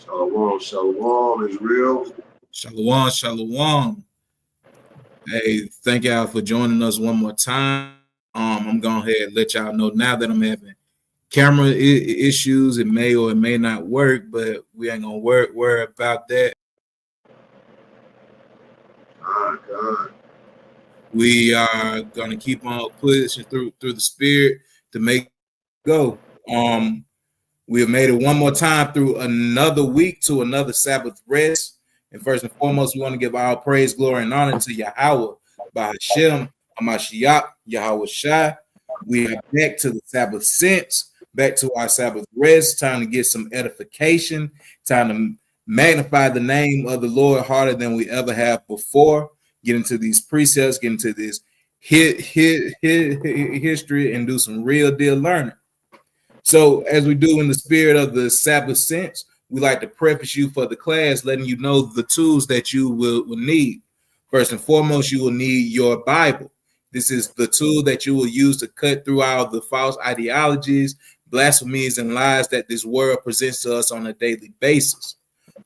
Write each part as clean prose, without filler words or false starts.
Shalom, shalom is real. Shalom, shalom. Hey, thank y'all for joining us one more time. I'm going ahead and let y'all know now that I'm having camera issues. It may or it may not work, but we ain't gonna worry about that. God. We are gonna keep on pushing through the spirit to make it go. We have made it one more time through another week to another Sabbath rest. And first and foremost, we want to give all praise, glory, and honor to Yahweh, Bahasham, Hamashiach, Yahawashi. We are back to the Sabbath Sense, back to our Sabbath rest, time to get some edification, time to magnify the name of the Lord harder than we ever have before, get into these precepts, get into this history, and do some real deal learning. So, as we do in the spirit of the Sabbath Sense, we like to preface you for the class, letting you know the tools that you will need. First and foremost, you will need your Bible. This is the tool that you will use to cut through all the false ideologies, blasphemies, and lies that this world presents to us on a daily basis.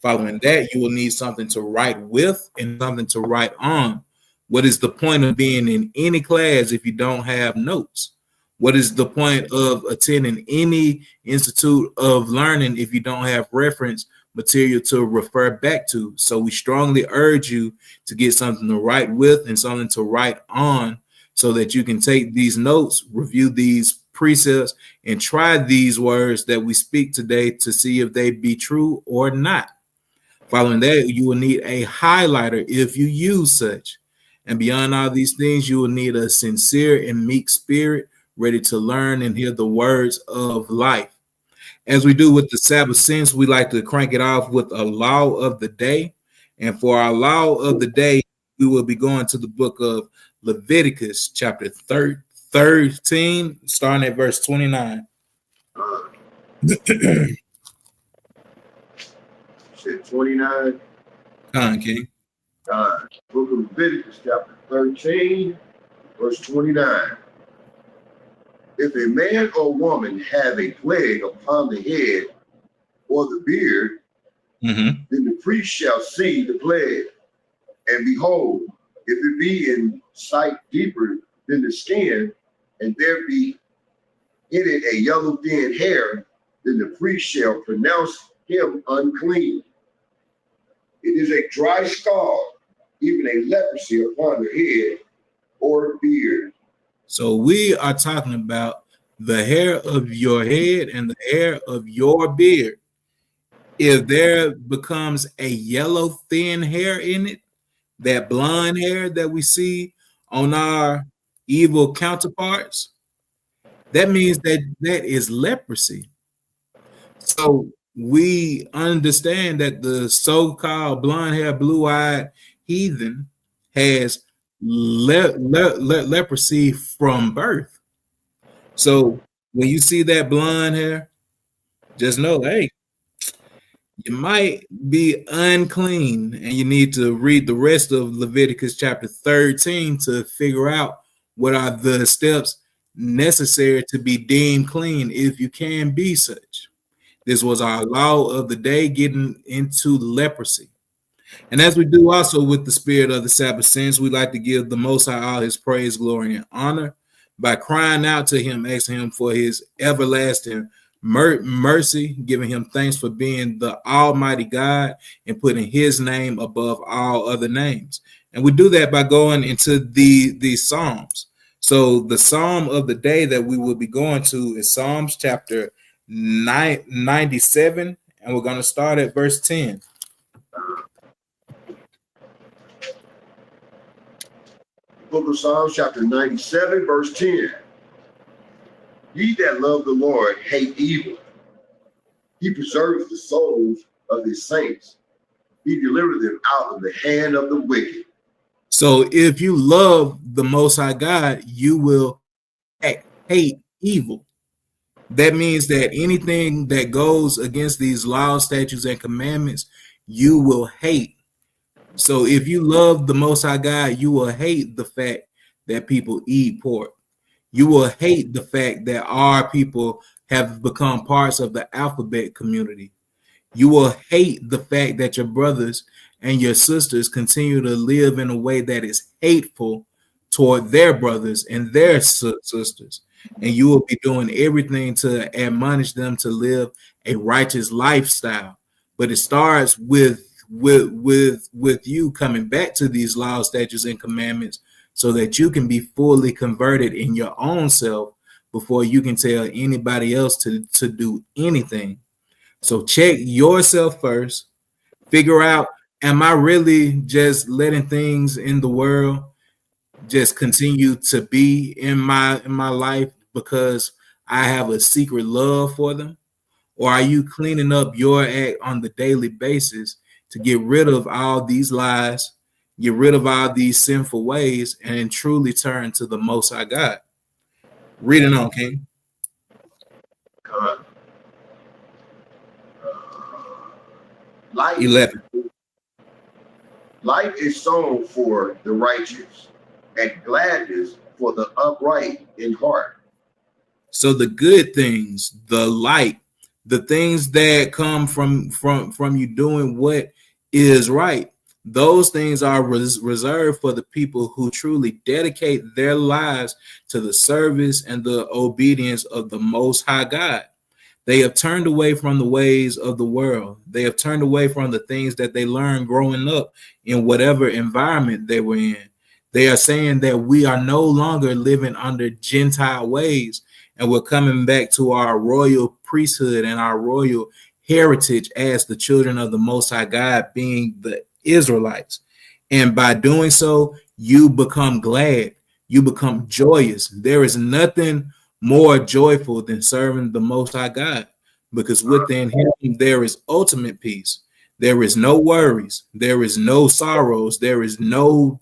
Following that, you will need something to write with and something to write on. What is the point of being in any class if you don't have notes? What is the point of attending any institute of learning if you don't have reference material to refer back to? So we strongly urge you to get something to write with and something to write on so that you can take these notes, review these precepts, and try these words that we speak today to see if they be true or not. Following that, you will need a highlighter if you use such. And beyond all these things, you will need a sincere and meek spirit ready to learn and hear the words of life. As we do with the Sabbath Sense, we like to crank it off with a law of the day. And for our law of the day, we will be going to the book of Leviticus, chapter 13, starting at verse 29. Said 29. King. Book of Leviticus, chapter 13, verse 29. If a man or woman have a plague upon the head or the beard, then the priest shall see the plague. And behold, if it be in sight deeper than the skin, and there be in it a yellow thin hair, then the priest shall pronounce him unclean. It is a dry scald, even a leprosy upon the head or beard. So we are talking about the hair of your head and the hair of your beard. If there becomes a yellow thin hair in it, that blonde hair that we see on our evil counterparts, that means that is leprosy. So we understand that the so-called blonde hair, blue-eyed heathen has leprosy from birth. So when you see that blonde hair, just know, hey, you might be unclean, and you need to read the rest of Leviticus chapter 13 to figure out what are the steps necessary to be deemed clean if you can be such. This was our law of the day, getting into leprosy. And as we do also with the spirit of the Sabbath Sense, we like to give the Most High all his praise, glory, and honor by crying out to him, asking him for his everlasting mercy, giving him thanks for being the Almighty God and putting his name above all other names. And we do that by going into the Psalms. So the Psalm of the day that we will be going to is Psalms chapter 97, and we're going to start at verse 10. Book of Psalms, chapter 97, verse 10. Ye that love the Lord hate evil. He preserves the souls of his saints. He delivered them out of the hand of the wicked. So if you love the Most High God, you will hate evil. That means that anything that goes against these laws, statutes, and commandments, you will hate. So if you love the Most High God, you will hate the fact that people eat pork. You will hate the fact that our people have become parts of the alphabet community. You will hate the fact that your brothers and your sisters continue to live in a way that is hateful toward their brothers and their sisters. And you will be doing everything to admonish them to live a righteous lifestyle. But it starts with you coming back to these laws, statutes, and commandments so that you can be fully converted in your own self before you can tell anybody else to do anything. So check yourself first. Figure out, am I really just letting things in the world just continue to be in my life because I have a secret love for them? Or are you cleaning up your act on the daily basis to get rid of all these lies, get rid of all these sinful ways, and truly turn to the Most High God? Read it on, King. Uh, light, 11. light is sown for the righteous, and gladness for the upright in heart. So the good things, the light, the things that come from you doing what is right, those things are reserved for the people who truly dedicate their lives to the service and the obedience of the Most High God. They have turned away from the ways of the world. They have turned away from the things that they learned growing up in whatever environment they were in. They are saying that we are no longer living under Gentile ways, and we're coming back to our royal priesthood and our royal heritage as the children of the Most High God, being the Israelites. And by doing so, you become glad, you become joyous. There is nothing more joyful than serving the Most High God, because within Him there is ultimate peace. There is no worries, there is no sorrows, there is no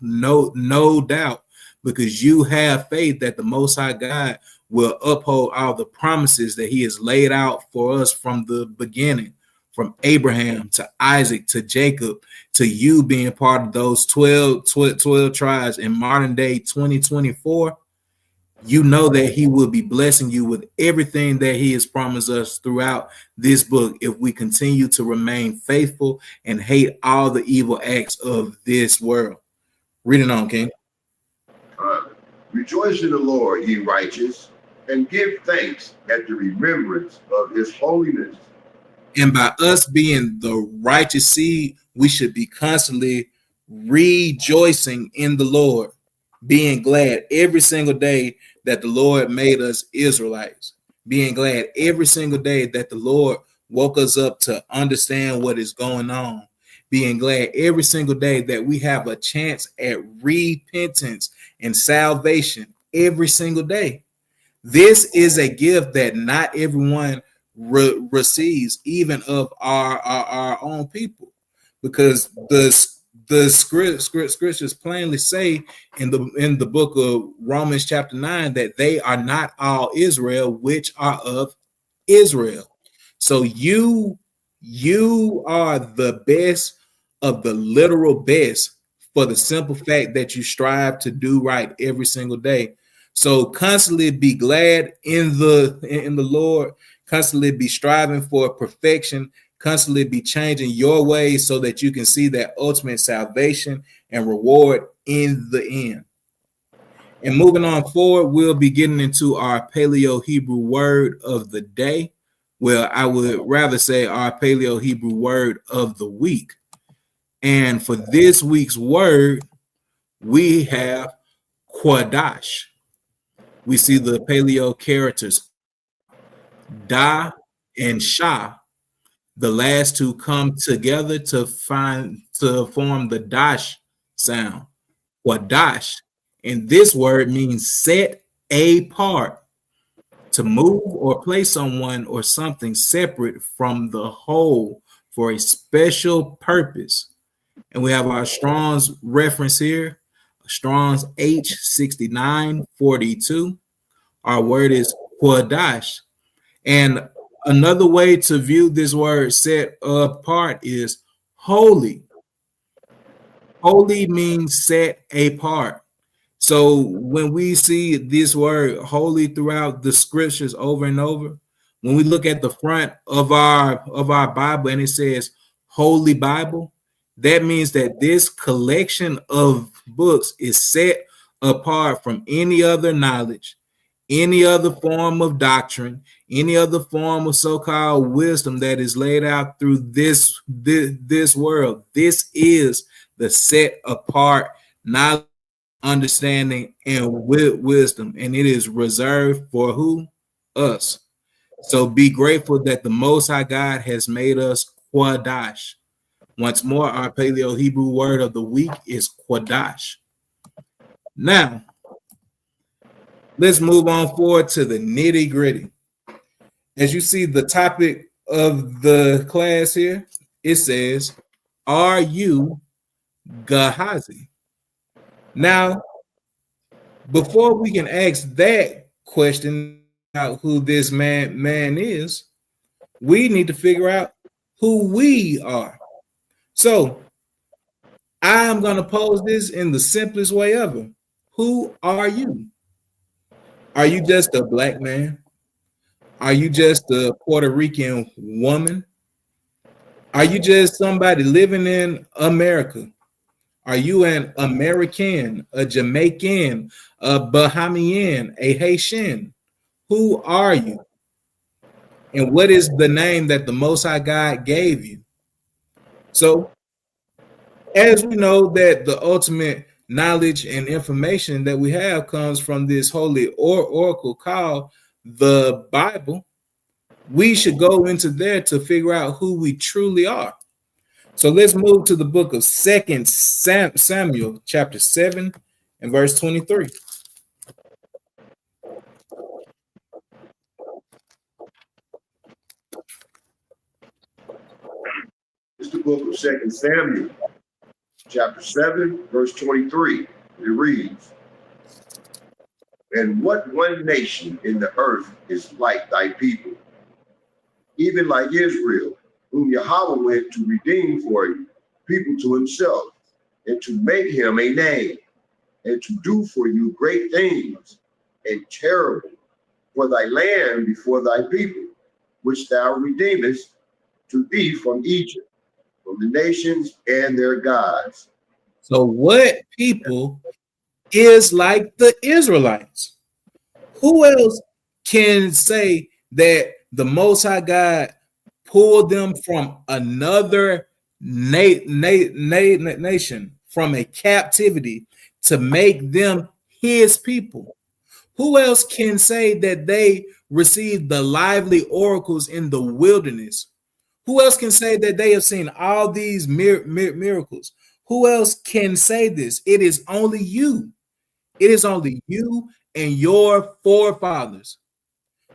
doubt, because you have faith that the Most High God will uphold all the promises that He has laid out for us from the beginning, from Abraham to Isaac to Jacob, to you being part of those 12 tribes in modern day 2024. You know that He will be blessing you with everything that He has promised us throughout this book if we continue to remain faithful and hate all the evil acts of this world. Read it on, King. Rejoice in the Lord, ye righteous, and give thanks at the remembrance of His holiness. And by us being the righteous seed, we should be constantly rejoicing in the Lord, being glad every single day that the Lord made us Israelites, being glad every single day that the Lord woke us up to understand what is going on, being glad every single day that we have a chance at repentance and salvation every single day. This is a gift that not everyone receives, even of our own people, because the scriptures plainly say in the book of Romans chapter 9 that they are not all Israel which are of Israel. So you are the best of the literal best for the simple fact that you strive to do right every single day. So constantly be glad in the Lord, constantly be striving for perfection, constantly be changing your ways so that you can see that ultimate salvation and reward in the end. And moving on forward, we'll be getting into our Paleo Hebrew word of the day. Well, I would rather say our Paleo Hebrew word of the week. And for this week's word, we have Quadash. We see the Paleo characters Da and Shah. The last two come together to form the Dash sound. Quadash. And this word means set apart, to move or place someone or something separate from the whole for a special purpose. And we have our Strong's reference here, Strong's H6942. Our word is Quadash. And another way to view this word set apart is holy. Holy means set apart. So when we see this word holy throughout the scriptures over and over, When we look at the front of our Bible and it says Holy Bible, that means that this collection of books is set apart from any other knowledge, any other form of doctrine, any other form of so-called wisdom that is laid out through this world. This is the set apart knowledge, understanding, and wisdom, and it is reserved for who? Us. So be grateful that the Most High God has made us Quadash. Once more, our Paleo Hebrew word of the week is Quadash. Now, let's move on forward to the nitty gritty. As you see the topic of the class here, it says, are you Gehazi? Now, before we can ask that question about who this man is, we need to figure out who we are. So I'm going to pose this in the simplest way ever. Who are you? Are you just a black man? Are you just a Puerto Rican woman? Are you just somebody living in America? Are you an American, a Jamaican, a Bahamian, a Haitian? Who are you? And what is the name that the Most High God gave you? So, as we know that the ultimate knowledge and information that we have comes from this holy oracle called the Bible, we should go into there to figure out who we truly are. So let's move to the book of 2 Samuel, chapter 7 and verse 23. It's the book of 2 Samuel, chapter 7, verse 23. It reads, and what one nation in the earth is like thy people, even like Israel, whom Yahweh went to redeem for you, people to himself, and to make him a name, and to do for you great things, and terrible for thy land before thy people, which thou redeemest to thee from Egypt, from the nations and their gods. So what people is like the Israelites? Who else can say that the Most High God pulled them from another nation, from a captivity, to make them his people? Who else can say that they received the lively oracles in the wilderness? Who else can say that they have seen all these miracles? Who else can say this? It is only you. It is only you and your forefathers.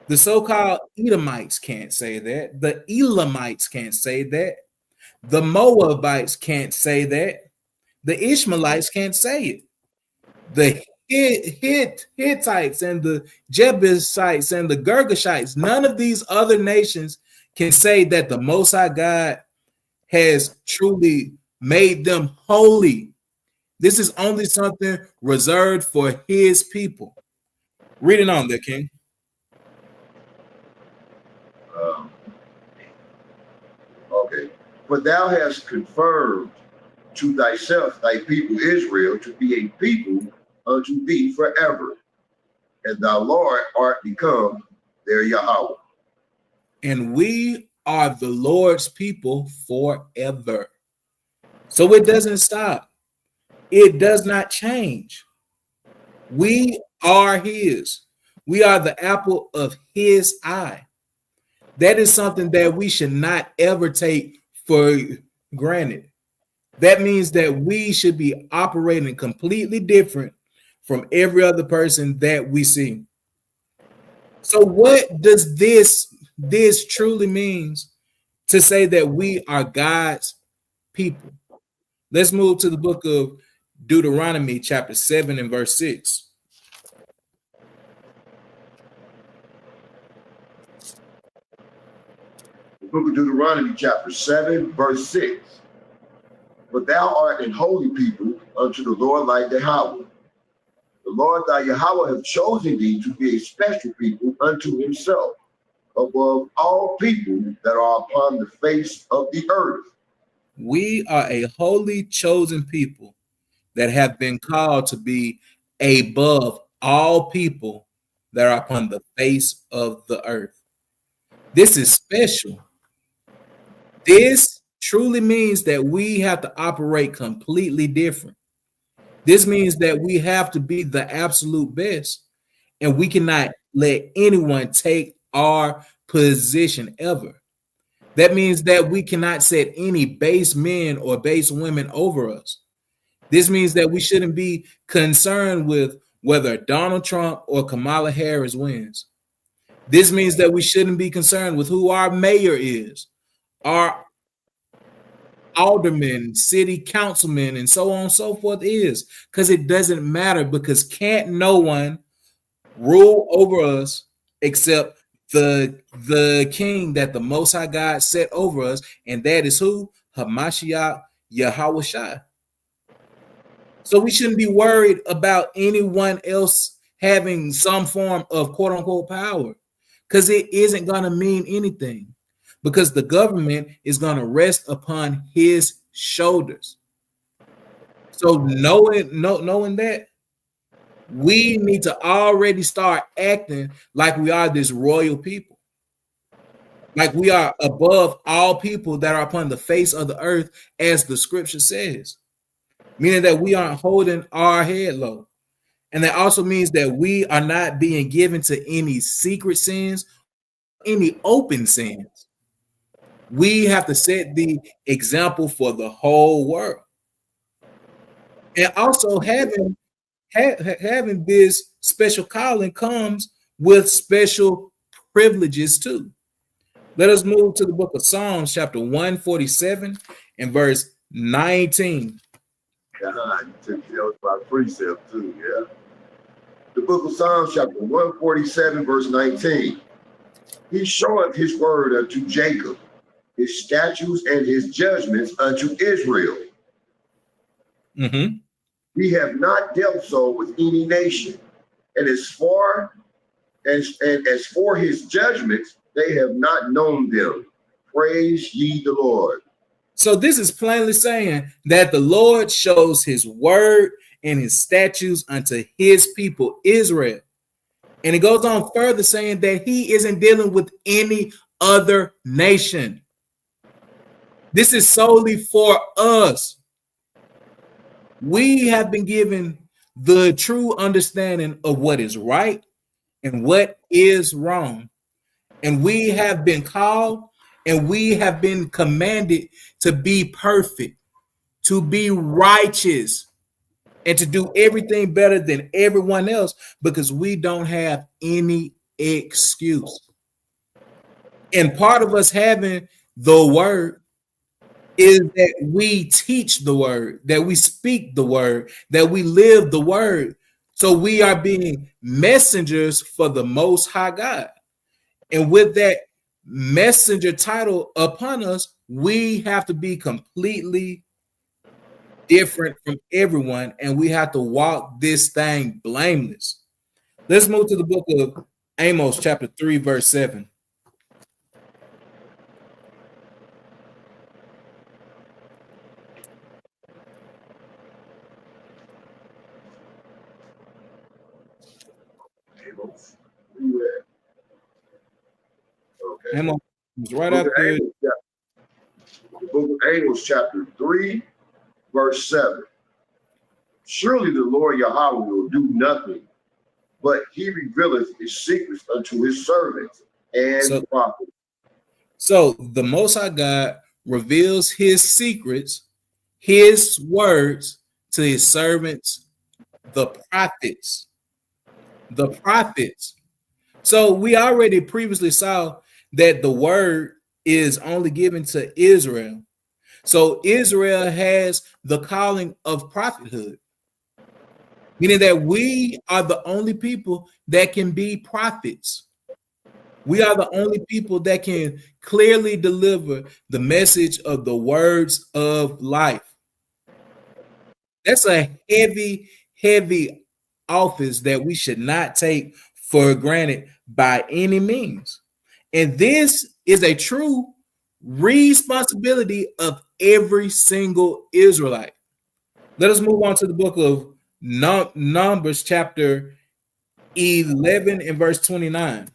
The so-called Edomites can't say that. The Elamites can't say that. The Moabites can't say that. The Ishmaelites can't say it. The Hittites and the Jebusites and the Girgashites, none of these other nations can say that the Most High God has truly made them holy. This is only something reserved for his people. Reading on there, King. Okay. For thou hast confirmed to thyself thy people Israel to be a people unto thee forever, and thou, Lord, art become their Yahweh. And we are the Lord's people forever. So it doesn't stop. It does not change. We are his. We are the apple of his eye. That is something that we should not ever take for granted. That means that we should be operating completely different from every other person that we see. So what does this truly means to say that we are God's people? Let's move to the book of Deuteronomy chapter 7 and verse 6. The book of Deuteronomy chapter 7, verse 6. But thou art an holy people unto the Lord thy Yahweh. The Lord thy Yahweh hath chosen thee to be a special people unto himself, above all people that are upon the face of the earth. We are a holy chosen people that have been called to be above all people that are upon the face of the earth. This is special. This truly means that we have to operate completely different. This means that we have to be the absolute best, and we cannot let anyone take our position ever. That means that we cannot set any base men or base women over us. This means that we shouldn't be concerned with whether Donald Trump or Kamala Harris wins. This means that we shouldn't be concerned with who our mayor is, our aldermen, city councilmen, and so on and so forth is, because it doesn't matter, because can't no one rule over us except the king that the Most High God set over us, and that is who? Hamashiach Yahawashi. So we shouldn't be worried about anyone else having some form of quote unquote power, because it isn't going to mean anything, because the government is going to rest upon his shoulders. So knowing that, we need to already start acting like we are this royal people, like we are above all people that are upon the face of the earth, as the scripture says, meaning that we aren't holding our head low. And that also means that we are not being given to any secret sins, any open sins. We have to set the example for the whole world. And also having this special calling comes with special privileges too. Let us move to the book of Psalms, chapter 147 and verse 19. You took that was my precept too, yeah. The book of Psalms, chapter 147, verse 19. He showeth his word unto Jacob, his statutes and his judgments unto Israel. Mm-hmm. We have not dealt so with any nation, and as for his judgments, they have not known them. Praise ye the Lord. So this is plainly saying that the Lord shows his word and his statutes unto his people Israel. And it goes on further saying that he isn't dealing with any other nation. This is solely for us. We have been given the true understanding of what is right and what is wrong. And we have been called and we have been commanded to be perfect, to be righteous, and to do everything better than everyone else, because we don't have any excuse. And part of us having the word is that we teach the word, that we speak the word, that we live the word. So we are being messengers for the Most High God. And with that messenger title upon us, we have to be completely different from everyone, and we have to walk this thing blameless. Let's move to the book of Amos, chapter 3, verse 7. Amos. Where you at? Okay. Amos is right Book of after. Amos, the book of Amos, chapter 3, verse 7. Surely the Lord Yahweh will do nothing, but he revealeth his secrets unto his servants and prophets. So the Most High God reveals his secrets, his words to his servants, the prophets. The prophets. So we already previously saw that the word is only given to Israel. So Israel has the calling of prophethood, meaning that we are the only people that can be prophets. We are the only people that can clearly deliver the message of the words of life. That's a heavy, heavy office that we should not take for granted by any means. And this is a true responsibility of every single Israelite. Let us move on to the book of Numbers, chapter 11 and verse 29.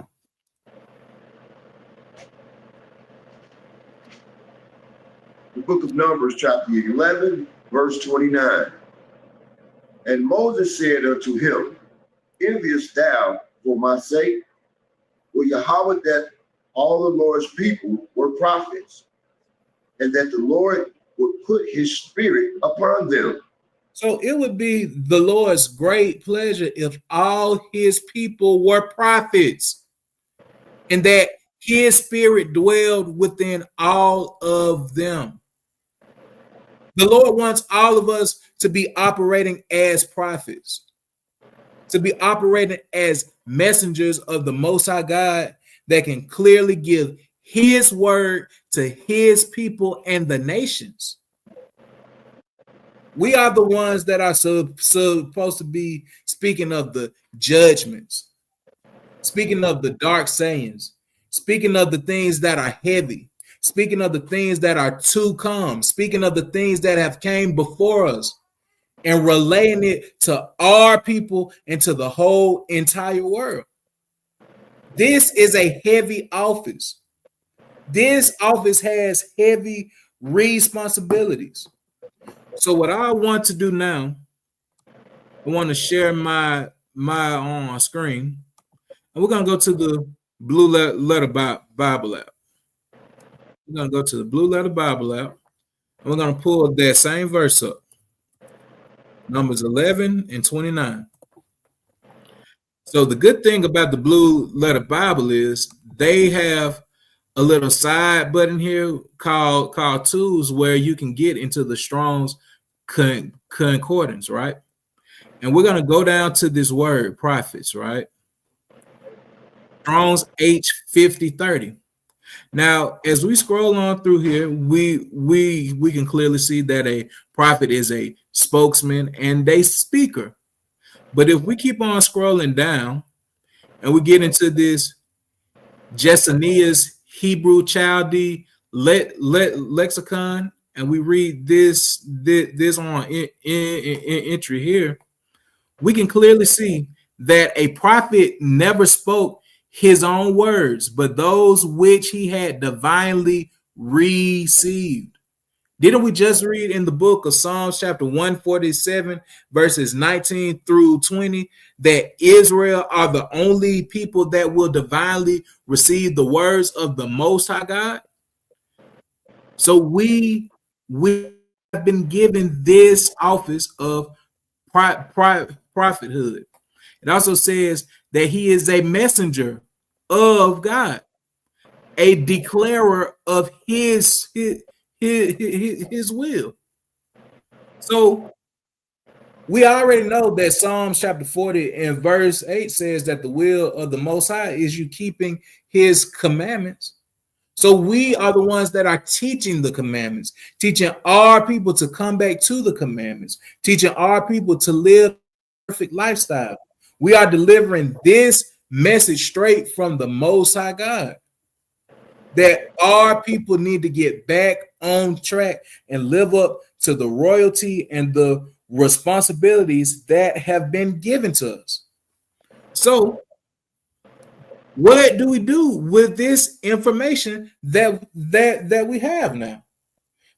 The book of Numbers, chapter 11, verse 29. And Moses said unto him, enviest thou for my sake? Will Yahweh that all the Lord's people were prophets, and that the Lord would put his spirit upon them? So it would be the Lord's great pleasure if all his people were prophets, and that his spirit dwelled within all of them. The Lord wants all of us to be operating as prophets, to be operating as messengers of the Most High God that can clearly give his word to his people and the nations. We are the ones that are supposed to be speaking of the judgments, speaking of the dark sayings, speaking of the things that are heavy, speaking of the things that are to come, speaking of the things that have came before us, and relaying it to our people and to the whole entire world. This is a heavy office. This office has heavy responsibilities. So what I want to do now, I want to share my on screen, and we're gonna go to the Blue Letter Bible app. We're gonna go to the Blue Letter Bible app, and we're gonna pull that same verse up, Numbers 11 and 29. So the good thing about the Blue Letter Bible is they have a little side button here called tools, where you can get into the Strong's concordance, right? And we're going to go down to this word prophets, right? Strong's H5030. Now, as we scroll on through here, we can clearly see that a prophet is a spokesman and a speaker. But if we keep on scrolling down and we get into this Jessenia's Hebrew Chaldee lexicon, and we read this on entry here, we can clearly see that a prophet never spoke his own words, but those which he had divinely received. Didn't we just read in the book of Psalms chapter 147 verses 19 through 20 that Israel are the only people that will divinely receive the words of the Most High God? So we have been given this office of prophethood. It also says that he is a messenger of God, a declarer of his will. So we already know that Psalms chapter 40 and verse 8 says that the will of the Most High is you keeping his commandments. So we are the ones that are teaching the commandments, teaching our people to come back to the commandments, teaching our people to live a perfect lifestyle. We are delivering this message straight from the Most High God, that our people need to get back on track and live up to the royalty and the responsibilities that have been given to us. So what do we do with this information that we have now?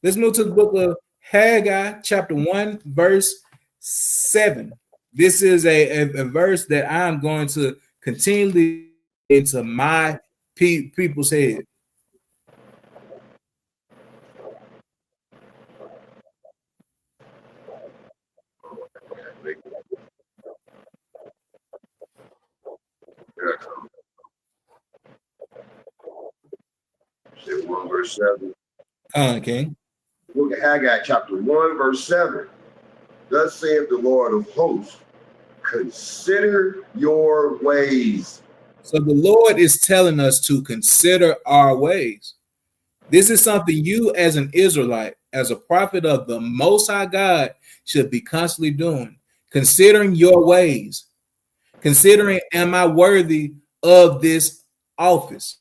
Let's move to the book of Haggai, chapter 1, verse 7. This is a verse that I'm going to continually into my people's head. Say 1 verse 7. Okay. Book of Haggai, chapter 1, verse 7. Thus saith the Lord of hosts, consider your ways. So the Lord is telling us to consider our ways. This is something you, as an Israelite, as a prophet of the Most High God, should be constantly doing. Considering your ways. Considering, am I worthy of this office?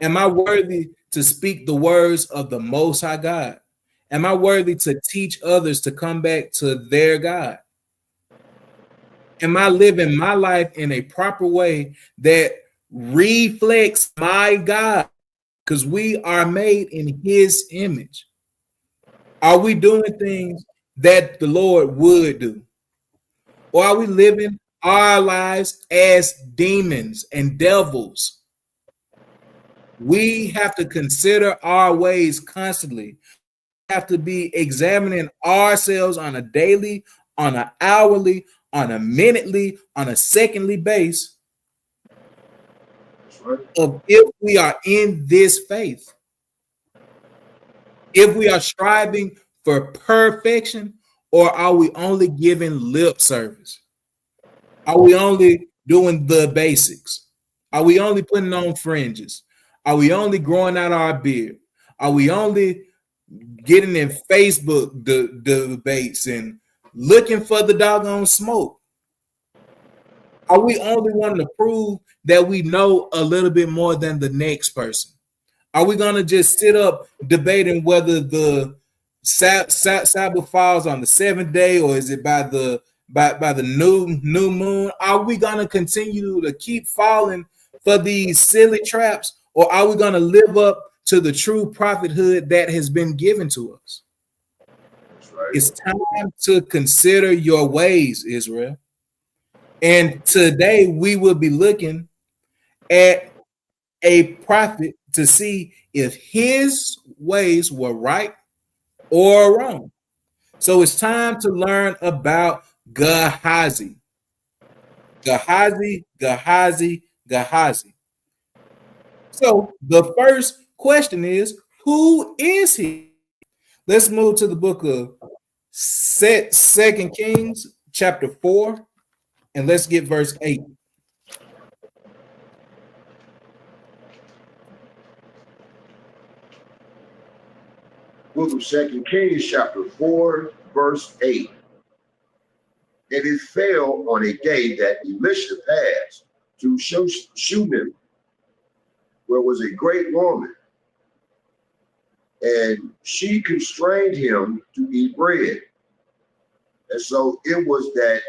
Am I worthy to speak the words of the Most High God? Am I worthy to teach others to come back to their God? Am I living my life in a proper way that reflects my God? Because we are made in his image. Are we doing things that the Lord would do? Or are we living our lives as demons and devils? We have to consider our ways constantly. We have to be examining ourselves on a daily, on an hourly, on a minutely, on a secondly base of if we are in this faith, if we are striving for perfection, or are we only giving lip service? Are we only doing the basics? Are we only putting on fringes? Are we only growing out our beard? Are we only getting in Facebook debates and looking for the doggone smoke? Are we only wanting to prove that we know a little bit more than the next person? Are we going to just sit up debating whether the Sabbath falls on the seventh day or is it by the new moon? Are we going to continue to keep falling for these silly traps, or are we going to live up to the true prophethood that has been given to us? Right. It's time to consider your ways, Israel. And today we will be looking at a prophet to see if his ways were right or wrong. So it's time to learn about Gehazi. Gehazi, Gehazi, Gehazi. So the first question is, who is he? Let's move to the book of Second Kings, chapter 4, and let's get verse 8. Book of 2 Kings, chapter 4, verse 8. And it fell on a day that Elisha passed to Shunem, where was a great woman, and she constrained him to eat bread. And so it was that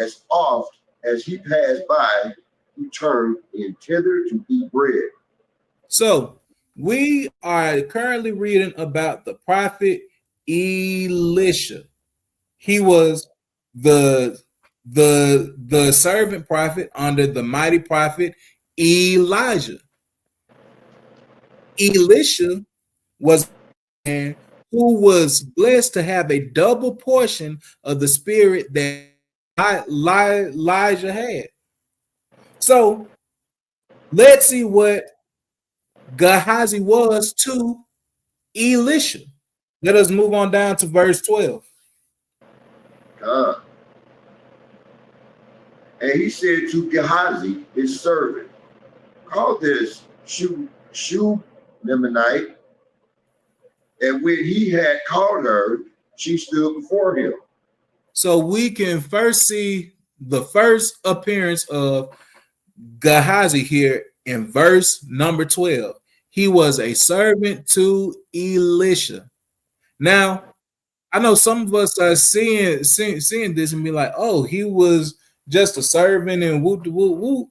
as oft as he passed by, he turned in thither to eat bread. So we are currently reading about the prophet Elisha. He was the servant prophet under the mighty prophet Elijah. Elisha was a man who was blessed to have a double portion of the spirit that Elijah had. So let's see what Gehazi was to Elisha. Let us move on down to verse 12. And he said to Gehazi, his servant, call this Shunammite. And when he had called her, she stood before him. So we can first see the first appearance of Gehazi here in verse number 12. He was a servant to Elisha. Now, I know some of us are seeing this and be like, oh, he was just a servant and whoop whoop whoop.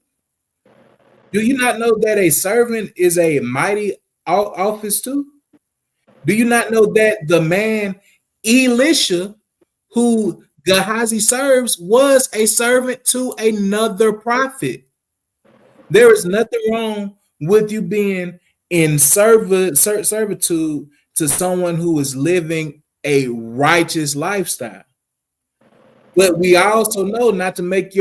Do you not know that a servant is a mighty office too? Do you not know that the man Elisha, who Gehazi serves, was a servant to another prophet? There is nothing wrong with you being in servitude to someone who is living a righteous lifestyle. But we also know not to make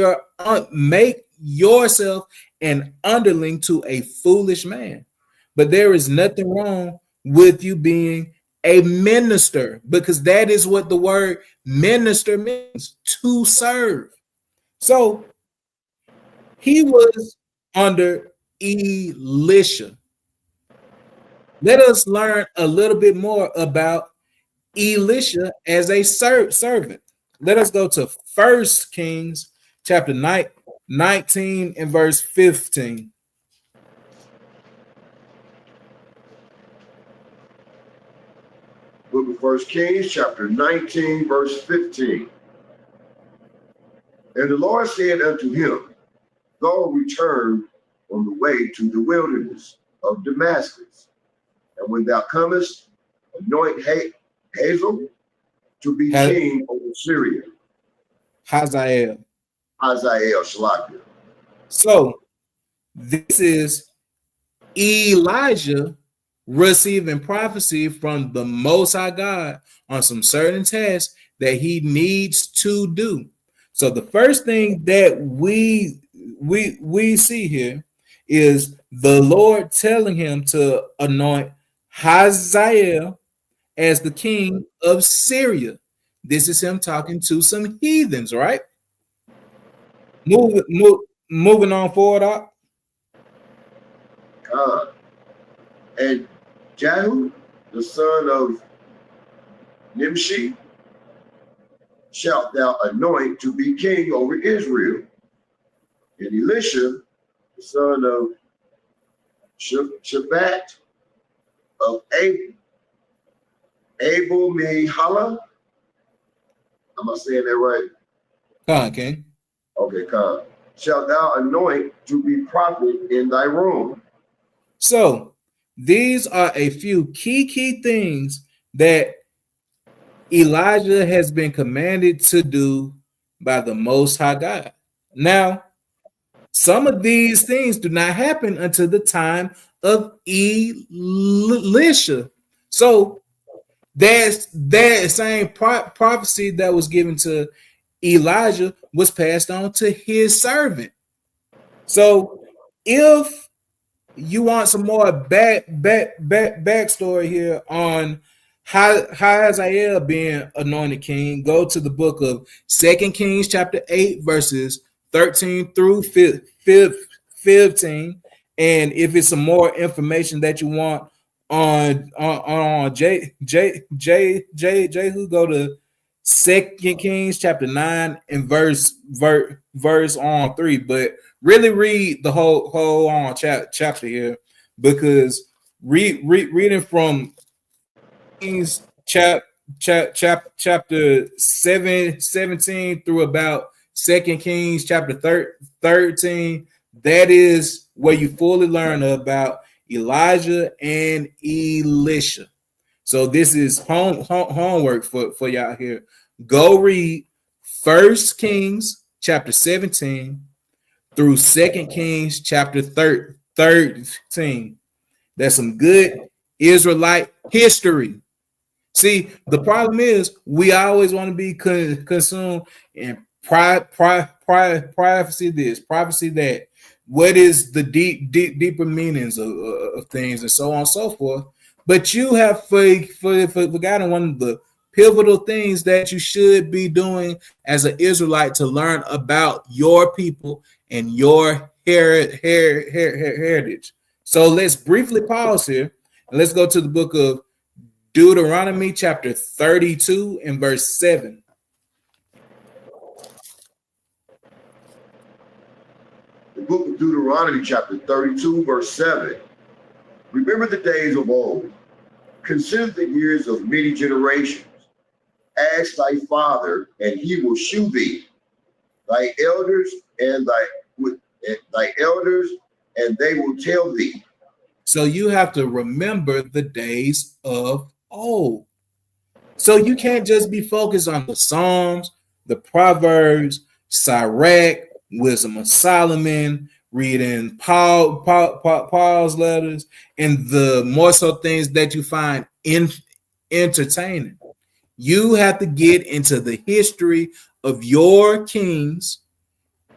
yourself an underling to a foolish man. But there is nothing wrong with you being a minister, because that is what the word minister means, to serve. So he was under Elisha. Let us learn a little bit more about Elisha as a servant. Let us go to First Kings chapter 19 and verse 15. book of 1 Kings, chapter 19, verse 15. And the Lord said unto him, Go return on the way to the wilderness of Damascus. And when thou comest, anoint Hazael to be king over Syria. Hazael. Hazael, Shalakia. So this is Elijah receiving prophecy from the Most High God on some certain tasks that he needs to do. So the first thing that we see here is the Lord telling him to anoint Hazael as the king of Syria. This is him talking to some heathens, right? Moving on forward. And Jehu, the son of Nimshi, shalt thou anoint to be king over Israel. And Elisha, the son of Shaphat of Abel Mehala. Am I saying that right? Come, King. Okay, come. Shalt thou anoint to be prophet in thy room. So these are a few key things that Elijah has been commanded to do by the Most High God. Now, some of these things do not happen until the time of Elisha. So that same prophecy that was given to Elijah was passed on to his servant. So if you want some more backstory here on Hazael being anointed king, go to the book of 2 Kings chapter 8 verses 13 through 15. And if it's some more information that you want on Jehu, go to 2 Kings chapter 9 and verse on 3. But really read the whole on chapter here, because reading from Kings chapter 17 through about 2 Kings chapter 13, that is where you fully learn about Elijah and Elisha. So this is homework for y'all here. Go read 1 Kings chapter 17 through 2 Kings chapter 13. That's some good Israelite history. See, the problem is we always want to be consumed in prophecy this, prophecy that. What is the deeper meanings of things and so on and so forth? But you have forgotten one of the pivotal things that you should be doing as an Israelite to learn about your people and your heritage. So let's briefly pause here and let's go to the book of Deuteronomy chapter 32 and verse 7. The book of Deuteronomy chapter 32 verse 7. Remember the days of old. Consider the years of many generations. Ask thy father, and he will shew thee. Thy elders, and they will tell thee. So you have to remember the days of old. So you can't just be focused on the Psalms, the Proverbs, Sirach, Wisdom of Solomon, reading Paul's letters, and the more so things that you find entertaining. You have to get into the history of your kings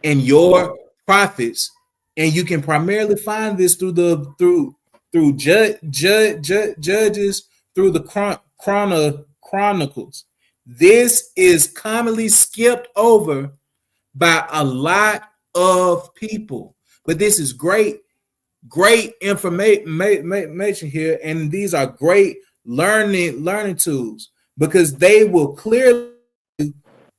and your prophets, and you can primarily find this through Judges, through the Chronicles. This is commonly skipped over by a lot of people, but this is great information here, and these are great learning tools, because they will clearly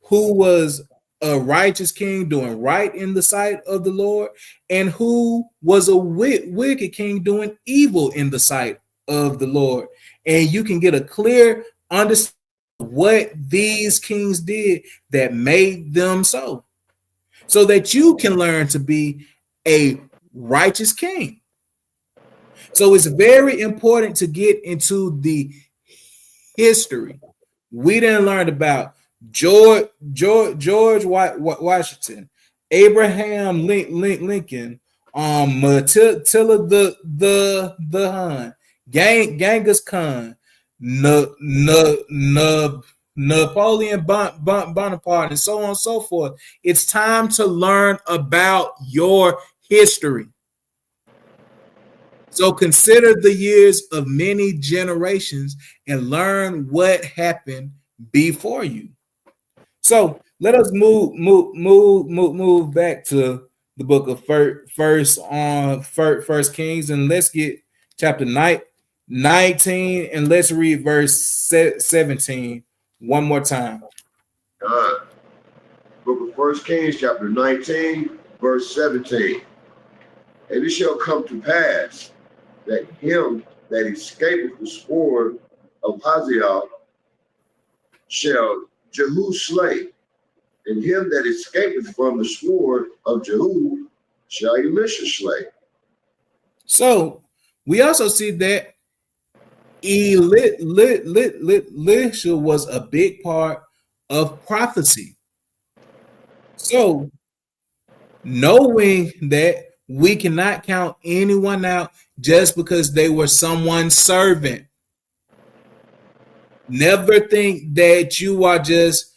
who was a righteous king doing right in the sight of the Lord, and who was a wicked king doing evil in the sight of the Lord. And you can get a clear understand what these kings did that made them so that you can learn to be a righteous king. So it's very important to get into the history. We didn't learn about George Washington, Abraham Lincoln, Attila the Hun, Genghis Khan, Napoleon Bonaparte, and so on and so forth. It's time to learn about your history. So consider the years of many generations and learn what happened before you. So let us move back to the book of First Kings, and let's get chapter 19, and let's read verse 17 one more time. Book of First Kings, chapter 19, verse 17. And it shall come to pass that him that escapeth the sword of Hazael shall Jehu slay, and him that escapeth from the sword of Jehu shall Elisha slay. So we also see that Elisha was a big part of prophecy. So knowing that we cannot count anyone out just because they were someone's servant. Never think that you are just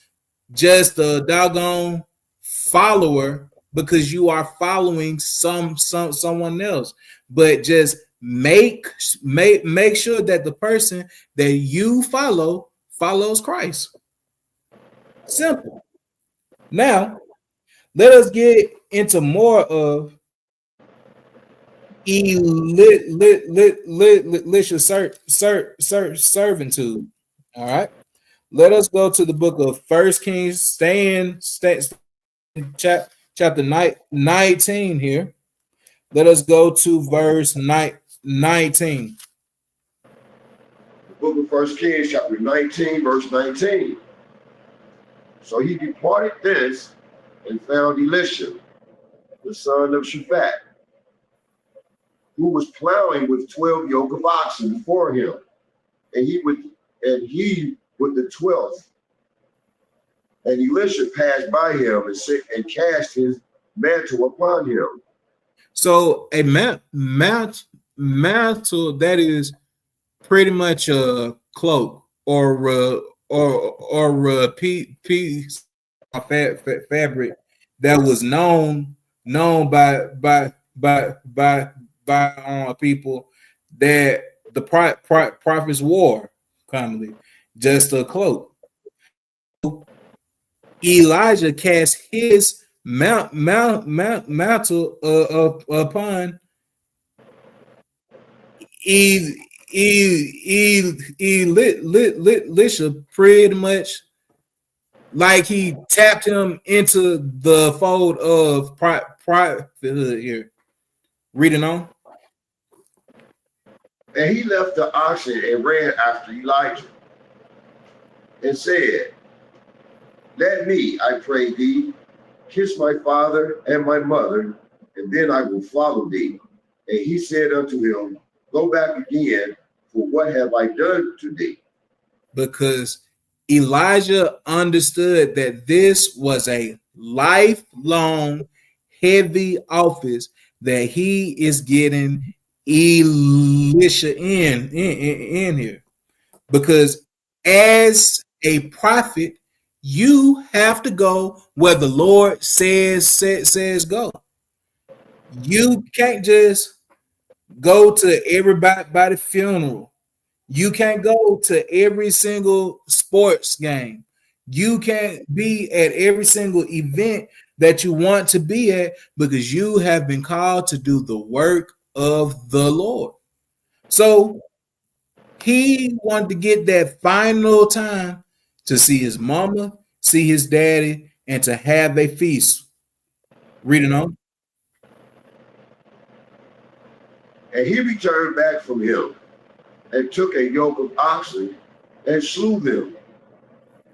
a doggone follower because you are following someone else. But just make sure that the person that you follow follows Christ. Simple. Now, let us get into more of Elisha servitude. All right. Let us go to the book of First Kings, stay in chapter 19 here. Let us go to verse 19. The book of First Kings, chapter 19, verse 19. So he departed thence and found Elisha, the son of Shaphat, who was plowing with 12 yoke of oxen before him, and he with the 12th. And Elisha passed by him and cast his mantle upon him. So a mantle that is pretty much a cloak or a piece of fabric that was known by people that the prophets wore commonly, just a cloak. Elijah cast his mantle upon Elisha, pretty much like he tapped him into the fold of prophethood here. Reading on. And he left the oxen and ran after Elijah and said, Let me, I pray thee, kiss my father and my mother, and then I will follow thee. And he said unto him, Go back again, for what have I done to thee? Because Elijah understood that this was a lifelong heavy office that he is getting Elisha in here. Because as a prophet, you have to go where the Lord says go. You can't just go to everybody's funeral. You can't go to every single sports game. You can't be at every single event that you want to be at because you have been called to do the work of the Lord. So he wanted to get that final time to see his mama, see his daddy, and to have a feast. Reading on. And he returned back from him and took a yoke of oxen and slew them,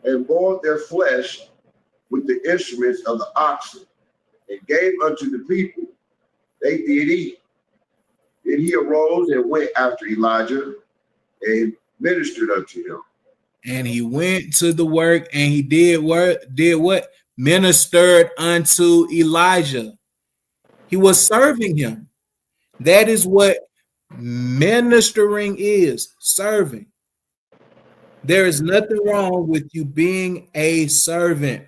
and boiled their flesh with the instruments of the oxen, and gave unto the people. They did eat. Then he arose and went after Elijah and ministered unto him. And he went to the work, and he did what? Ministered unto Elijah. He was serving him. That is what ministering is, serving. There is nothing wrong with you being a servant.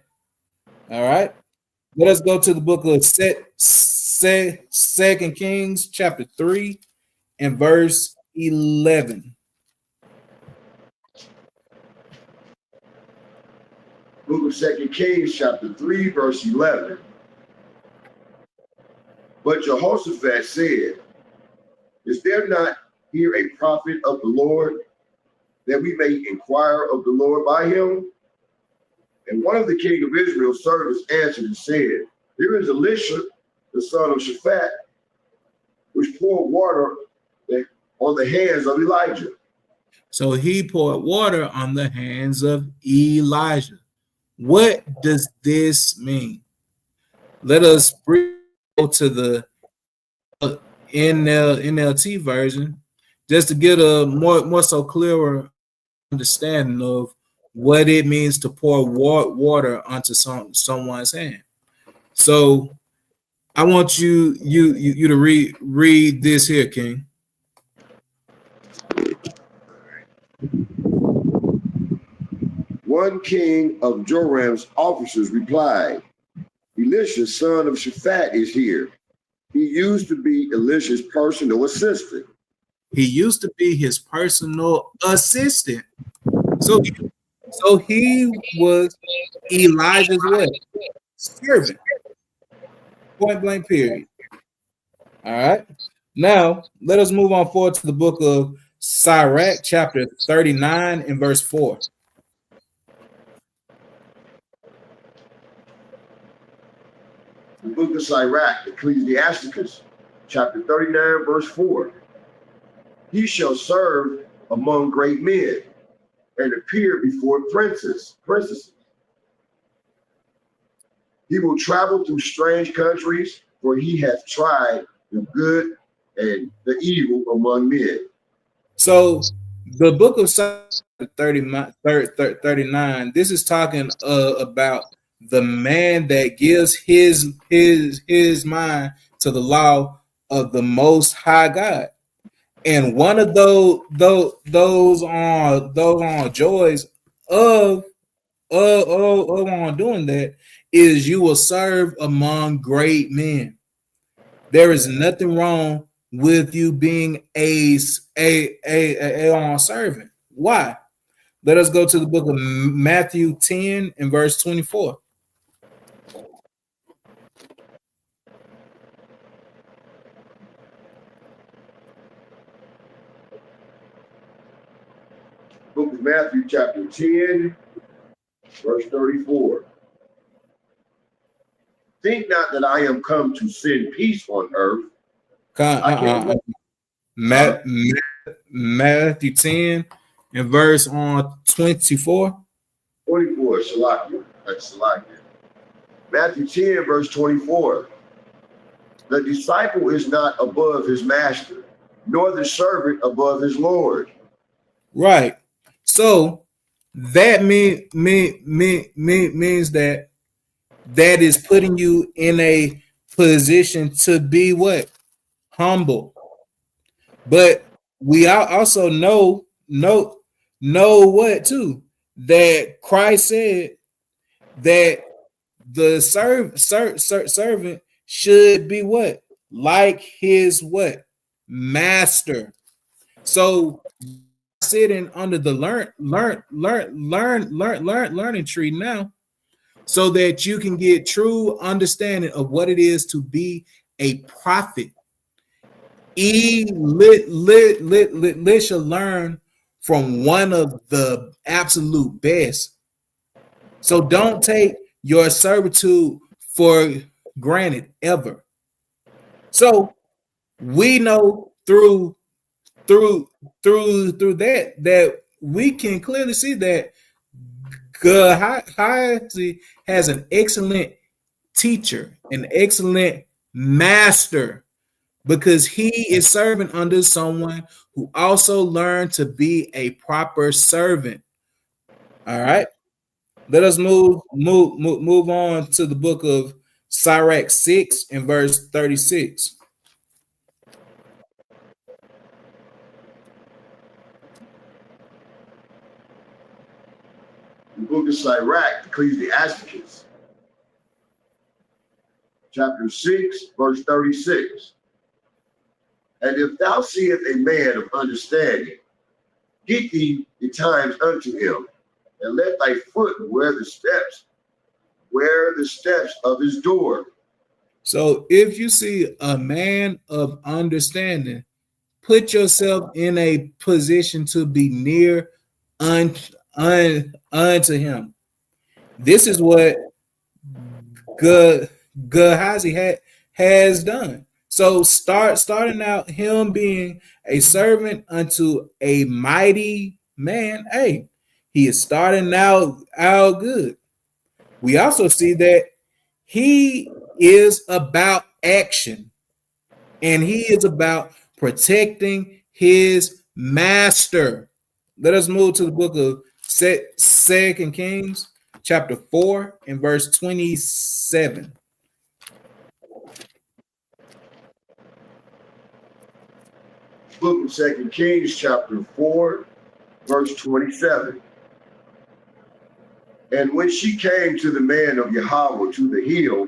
All right. Let us go to the book of Second Kings, chapter 3, and verse 11. Book of 2 Kings, chapter 3, verse 11. But Jehoshaphat said, is there not here a prophet of the Lord, that we may inquire of the Lord by him? And one of the king of Israel's servants answered and said, here is Elisha, the son of Shaphat, which poured water on the hands of Elijah. So he poured water on the hands of Elijah. What does this mean? Let us go to the NLT version just to get a more so clearer understanding of what it means to pour water onto someone's hand. So I want you to read this here, King. One king of Joram's officers replied, Elisha, son of Shaphat, is here. He used to be Elisha's personal assistant. He used to be his personal assistant. So he was Elijah's what? Servant. Point blank period. All right. Now let us move on forward to the book of Sirach, chapter 39 and verse 4. The book of Sirach, Ecclesiasticus, chapter 39, verse 4. He shall serve among great men and appear before princesses. He will travel through strange countries, for he hath tried the good and the evil among men. So the book of Psalm 39, this is talking about the man that gives his mind to the law of the Most High God. And one of those joys of on doing that is you will serve among great men. There is nothing wrong with you being a servant. Why? Let us go to the book of Matthew 10 and verse 24. Book of Matthew, chapter 10, verse 34. Think not that I am come to send peace on earth. Matthew 10 and verse on 24. 24, Shalakia. That's Shalakia. Matthew 10, verse 24. The disciple is not above his master, nor the servant above his Lord. Right. So that means that is putting you in a position to be what? Humble. But we also know what too, that Christ said that the servant should be what? Like his what? Master. So sitting under the learning tree now, so that you can get true understanding of what it is to be a prophet. Elisha learn from one of the absolute best. So don't take your servitude for granted ever. So we know through that we can clearly see that Gehazi has an excellent teacher, an excellent master, because he is serving under someone who also learned to be a proper servant. All right. Let us move on to the book of Sirach 6 and verse 36. The book of Sirach, Ecclesiasticus, chapter 6, verse 36. And if thou seest a man of understanding, get thee betimes unto him, and let thy foot wear the steps of his door. So if you see a man of understanding, put yourself in a position to be near unto him. This is what Gehazi has done. So starting out him being a servant unto a mighty man. Hey, he is starting out good. We also see that he is about action, and he is about protecting his master. Let us move to the book of Second Kings, chapter 4, and verse 27. Book of 2 Kings, chapter 4, verse 27. And when she came to the man of Yahweh to the hill,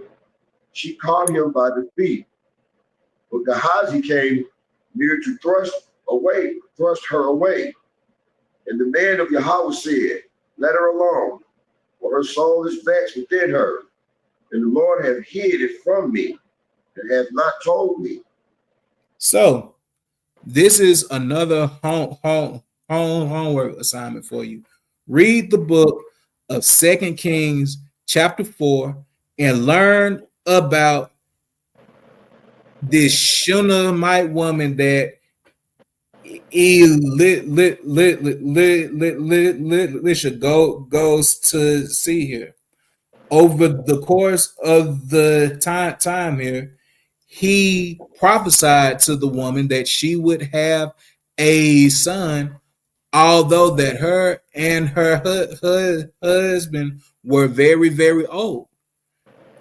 she caught him by the feet. But Gehazi came near to thrust her away. And the man of Yahweh said, let her alone, for her soul is vexed within her. And the Lord hath hid it from me, and hath not told me. So this is another homework assignment for you. Read the book of 2 Kings chapter 4 and learn about this Shunammite woman that Elisha goes to see here. Over the course of the time here, he prophesied to the woman that she would have a son, although that her and her husband were very, very old.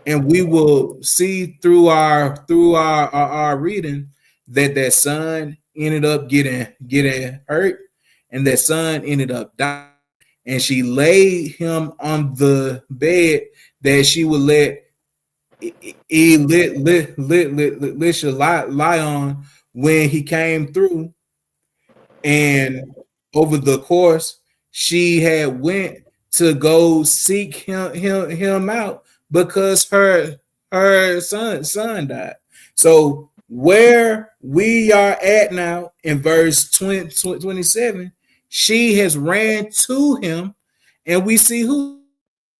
And we will see through our reading that son ended up getting hurt, and that son ended up dying. And she laid him on the bed that she would let Elisha lie on when he came through. And over the course, she had went to go seek him out because her son died. So where we are at now in verse 27, she has ran to him, and we see who?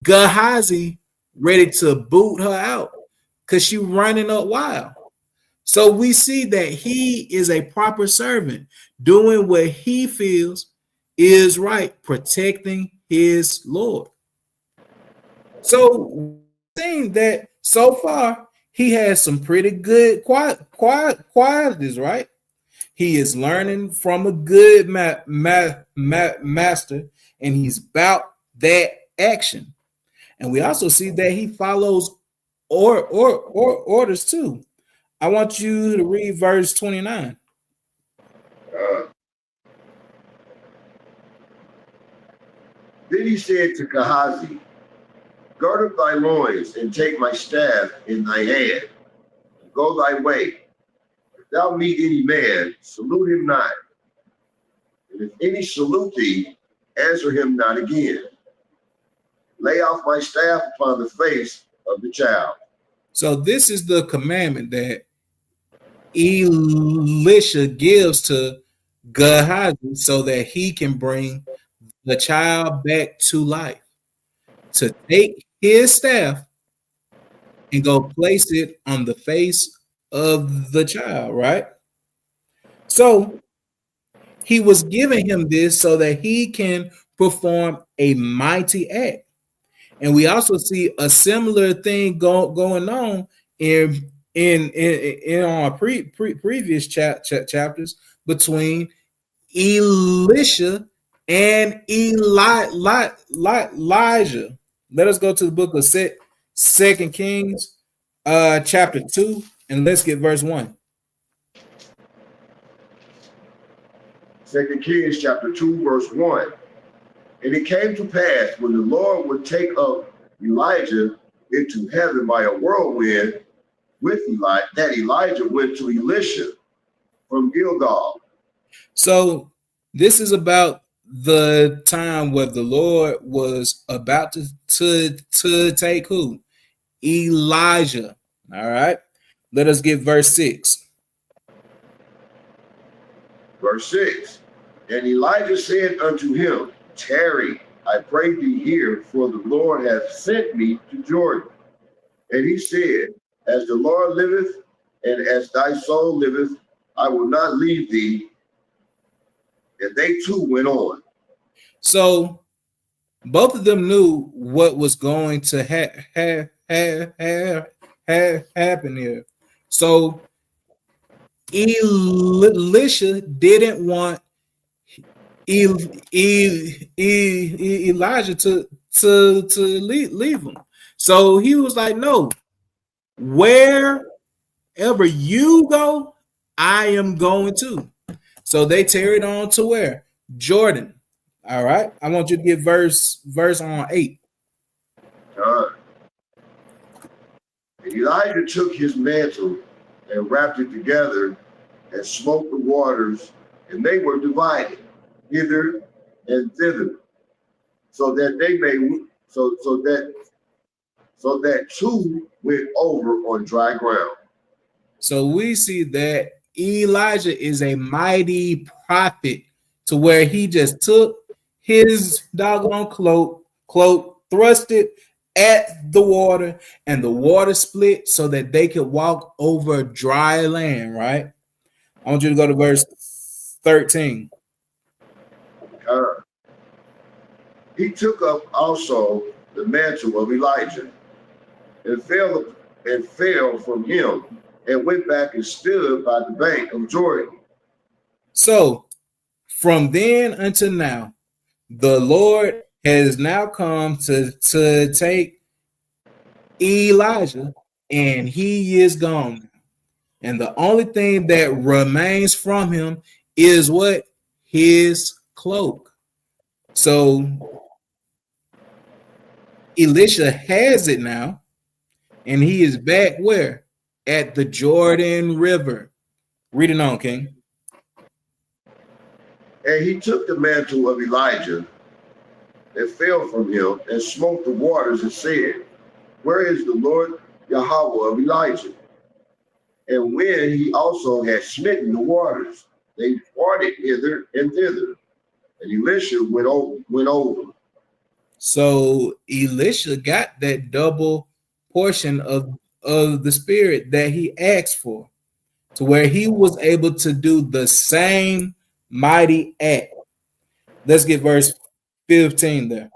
Gehazi ready to boot her out because she running up wild. So we see that he is a proper servant, doing what he feels is right, protecting his Lord. So saying that so far he has some pretty good qualities, right? He is learning from a good master, and he's about that action. And we also see that he follows orders too. I want you to read verse 29. Then he said to Gehazi, gird up thy loins, and take my staff in thy hand. Go thy way. If thou meet any man, salute him not. And if any salute thee, answer him not again. Lay off my staff upon the face of the child. So this is the commandment that Elisha gives to Gehazi so that he can bring the child back to life. To take his staff and go place it on the face of the child, right? So He was giving him this so that he can perform a mighty act. And we also see a similar thing going on in our previous chapters between Elisha and Elijah. Let us go to the book of Second Kings, chapter 2, and let's get verse 1. 2 Kings chapter 2, verse 1. And it came to pass when the Lord would take up Elijah into heaven by a whirlwind with Elijah, that Elijah went to Elisha from Gilgal. So this is about the time where the Lord was about to take who? Elijah. All right. Let us get verse 6. Verse 6. And Elijah said unto him, Tarry, I pray thee here, for the Lord hath sent me to Jordan. And he said, As the Lord liveth, and as thy soul liveth, I will not leave thee. And they too went on. So both of them knew what was going to happen here. So Elisha didn't want Elijah to leave him. So he was like, no, wherever you go, I am going to. So they tarried on to where? Jordan. All right. I want you to get verse on 8. And Elijah took his mantle and wrapped it together and smote the waters, and they were divided hither and thither, so that they may so that two went over on dry ground. So we see that Elijah is a mighty prophet to where he just took his doggone cloak, thrust it at the water, and the water split so that they could walk over dry land, right? I want you to go to verse 13. He took up also the mantle of Elijah and fell from him and went back and stood by the bank of Jordan. So from then until now, the Lord has now come to take Elijah, and he is gone. And the only thing that remains from him is what? His cloak. So Elisha has it now, and he is back where? At the Jordan River. Read it on, King. And he took the mantle of Elijah and fell from him and smote the waters and said, Where is the Lord Yahweh of Elijah? And when he also had smitten the waters, they parted hither and thither, and Elisha went over. So Elisha got that double portion of the spirit that he asked for, to where he was able to do the same mighty act. Let's get verse 15 there.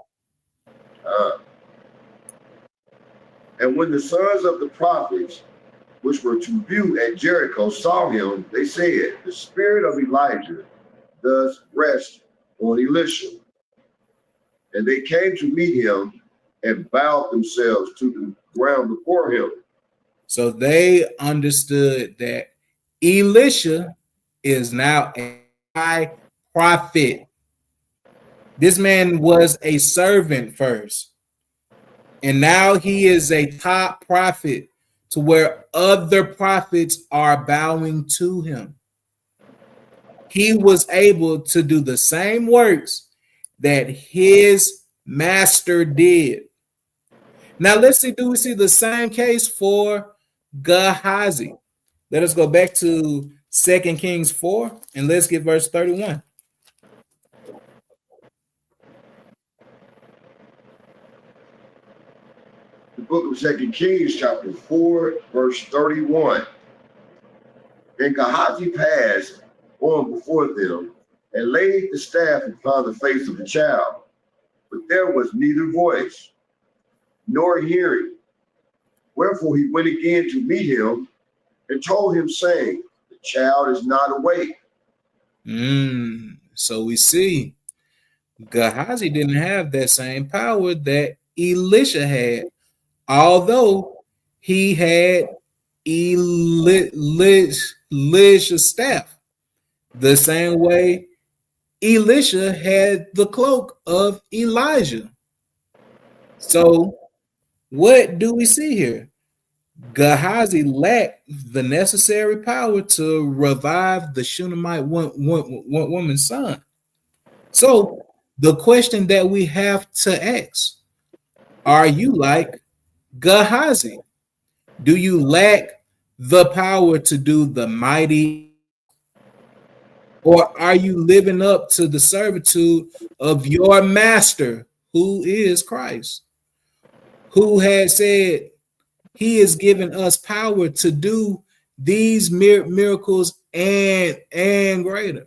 And when the sons of the prophets, which were to view at Jericho, saw him, they said, The spirit of Elijah does rest on Elisha. And they came to meet him and bowed themselves to the ground before him. So they understood that Elisha is now a high prophet. This man was a servant first, and now he is a top prophet to where other prophets are bowing to him. He was able to do the same works that his master did. Now let's see, do we see the same case for Gehazi? Let us go back to 2 Kings 4 and let's get verse 31. The book of 2 Kings, chapter 4, verse 31. And Gehazi passed on before them and laid the staff upon the face of the child. But there was neither voice nor hearing. Wherefore he went again to meet him and told him, saying, the child is not awake. So we see Gehazi didn't have that same power that Elisha had, although he had Elisha's staff, the same way Elisha had the cloak of Elijah. So what do we see here? Gehazi lacked the necessary power to revive the Shunammite woman's son. So the question that we have to ask, are you like Gehazi? Do you lack the power to do the mighty? Or are you living up to the servitude of your master, who is Christ, who had said he has given us power to do these miracles and greater?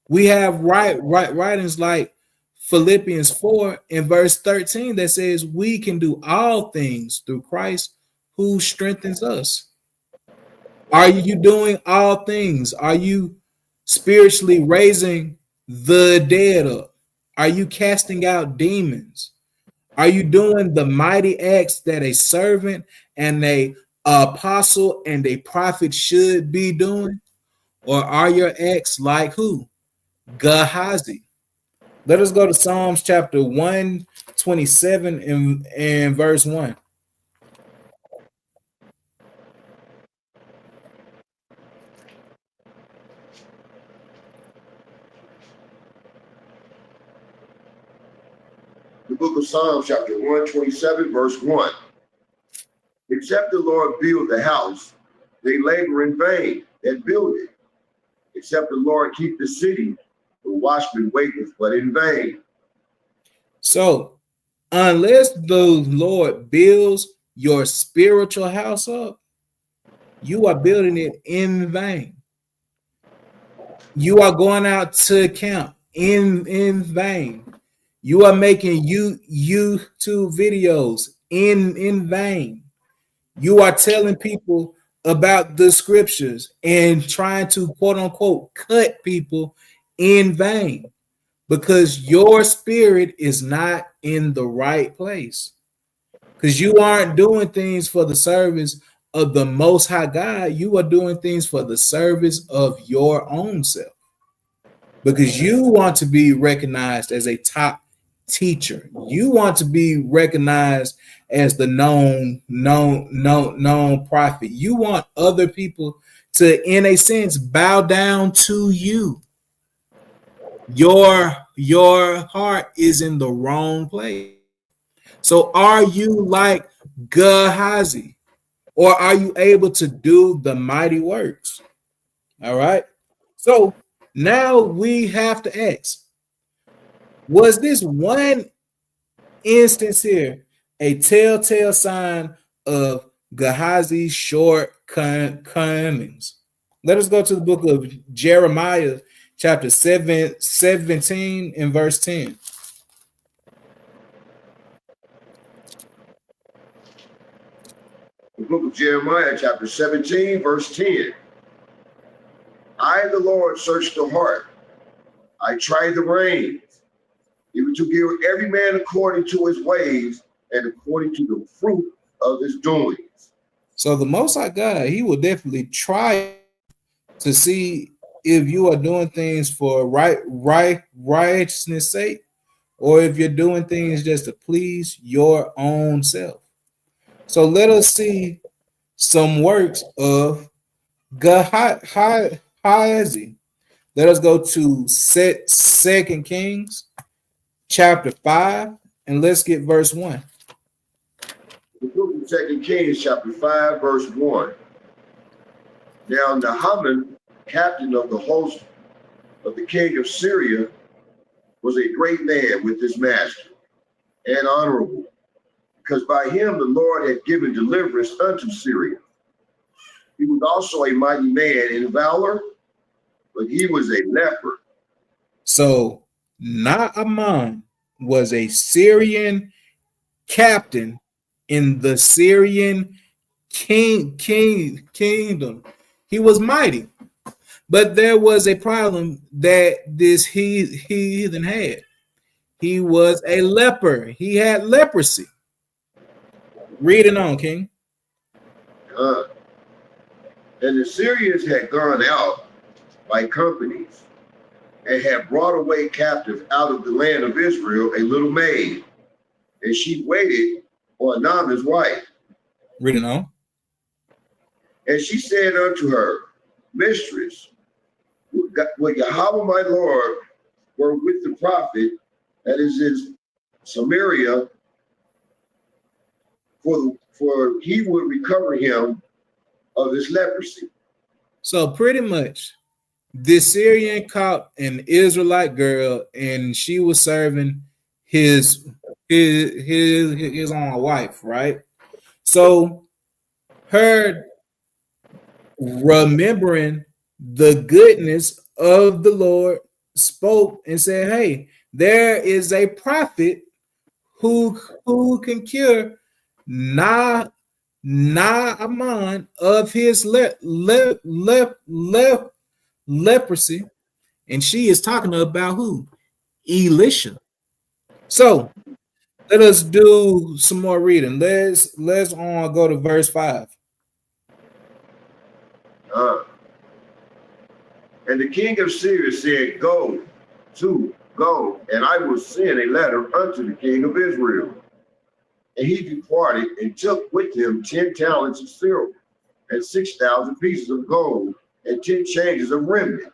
We have writings like Philippians 4 and verse 13 that says we can do all things through Christ who strengthens us. Are you doing all things? Are you spiritually raising the dead up? Are you casting out demons? Are you doing the mighty acts that a servant and a apostle and a prophet should be doing? Or are your acts like who? Gehazi. Let us go to Psalms chapter 127 and verse 1. The book of Psalms, chapter 127, verse 1. Except the Lord build the house, they labor in vain that build it. Except the Lord keep the city, the watchman waiteth but in vain. So, unless the Lord builds your spiritual house up, you are building it in vain. You are going out to camp in vain. You are making YouTube videos in vain. You are telling people about the scriptures and trying to quote unquote cut people in vain because your spirit is not in the right place. Because you aren't doing things for the service of the Most High God. You are doing things for the service of your own self. Because you want to be recognized as a top teacher. You want to be recognized as the known prophet. You want other people to, in a sense, bow down to you. Your heart is in the wrong place. So are you like Gehazi? Or are you able to do the mighty works? All right. So now we have to ask, was this one instance here a telltale sign of Gehazi's shortcomings? Let us go to the book of Jeremiah, chapter 17 and verse 10. The book of Jeremiah, chapter 17, verse 10. I, the Lord, search the heart. I try the reins, even to give every man according to his ways and according to the fruit of his doings. So the Most High God, he will definitely try to see if you are doing things for righteousness' sake, or if you're doing things just to please your own self. So let us see some works of Gehazi. Let us go to 2 Kings chapter 5, and let's get verse 1. The book of 2 Kings, chapter 5, verse 1. Now Naaman, captain of the host of the king of Syria, was a great man with his master, and honorable, because by him the Lord had given deliverance unto Syria. He was also a mighty man in valor, but he was a leper, So Naaman was a Syrian captain in the Syrian kingdom. He was mighty, but there was a problem that this heathen had. He was a leper. He had leprosy. Read it on, King. And the Syrians had gone out by companies and had brought away captive out of the land of Israel a little maid, and she waited on Naaman's wife. Read it on. And she said unto her, Mistress, would Yahweh my Lord were with the prophet that is in Samaria, for he would recover him of his leprosy. So pretty much, this Syrian caught an Israelite girl, and she was serving his own wife, right? So her remembering the goodness of the Lord spoke and said, hey, there is a prophet who can cure Naaman of his leprosy. And she is talking about who? Elisha. So let us do some more reading. Let's go to verse 5. And the king of Syria said, Go, and I will send a letter unto the king of Israel. And he departed and took with him 10 talents of silver and 6,000 pieces of gold and 10 changes of raiment.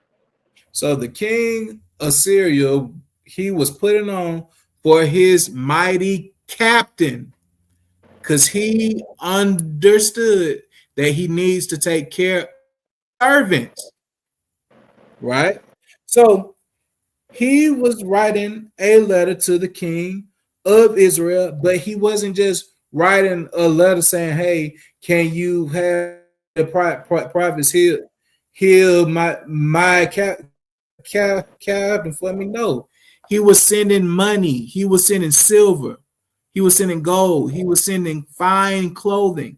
So the king of Syria, he was putting on for his mighty captain, because he understood that he needs to take care of servants, right? So he was writing a letter to the king of Israel, but he wasn't just writing a letter saying, hey, can you have the prophets heal my captain for me? No, he was sending money, he was sending silver, he was sending gold, he was sending fine clothing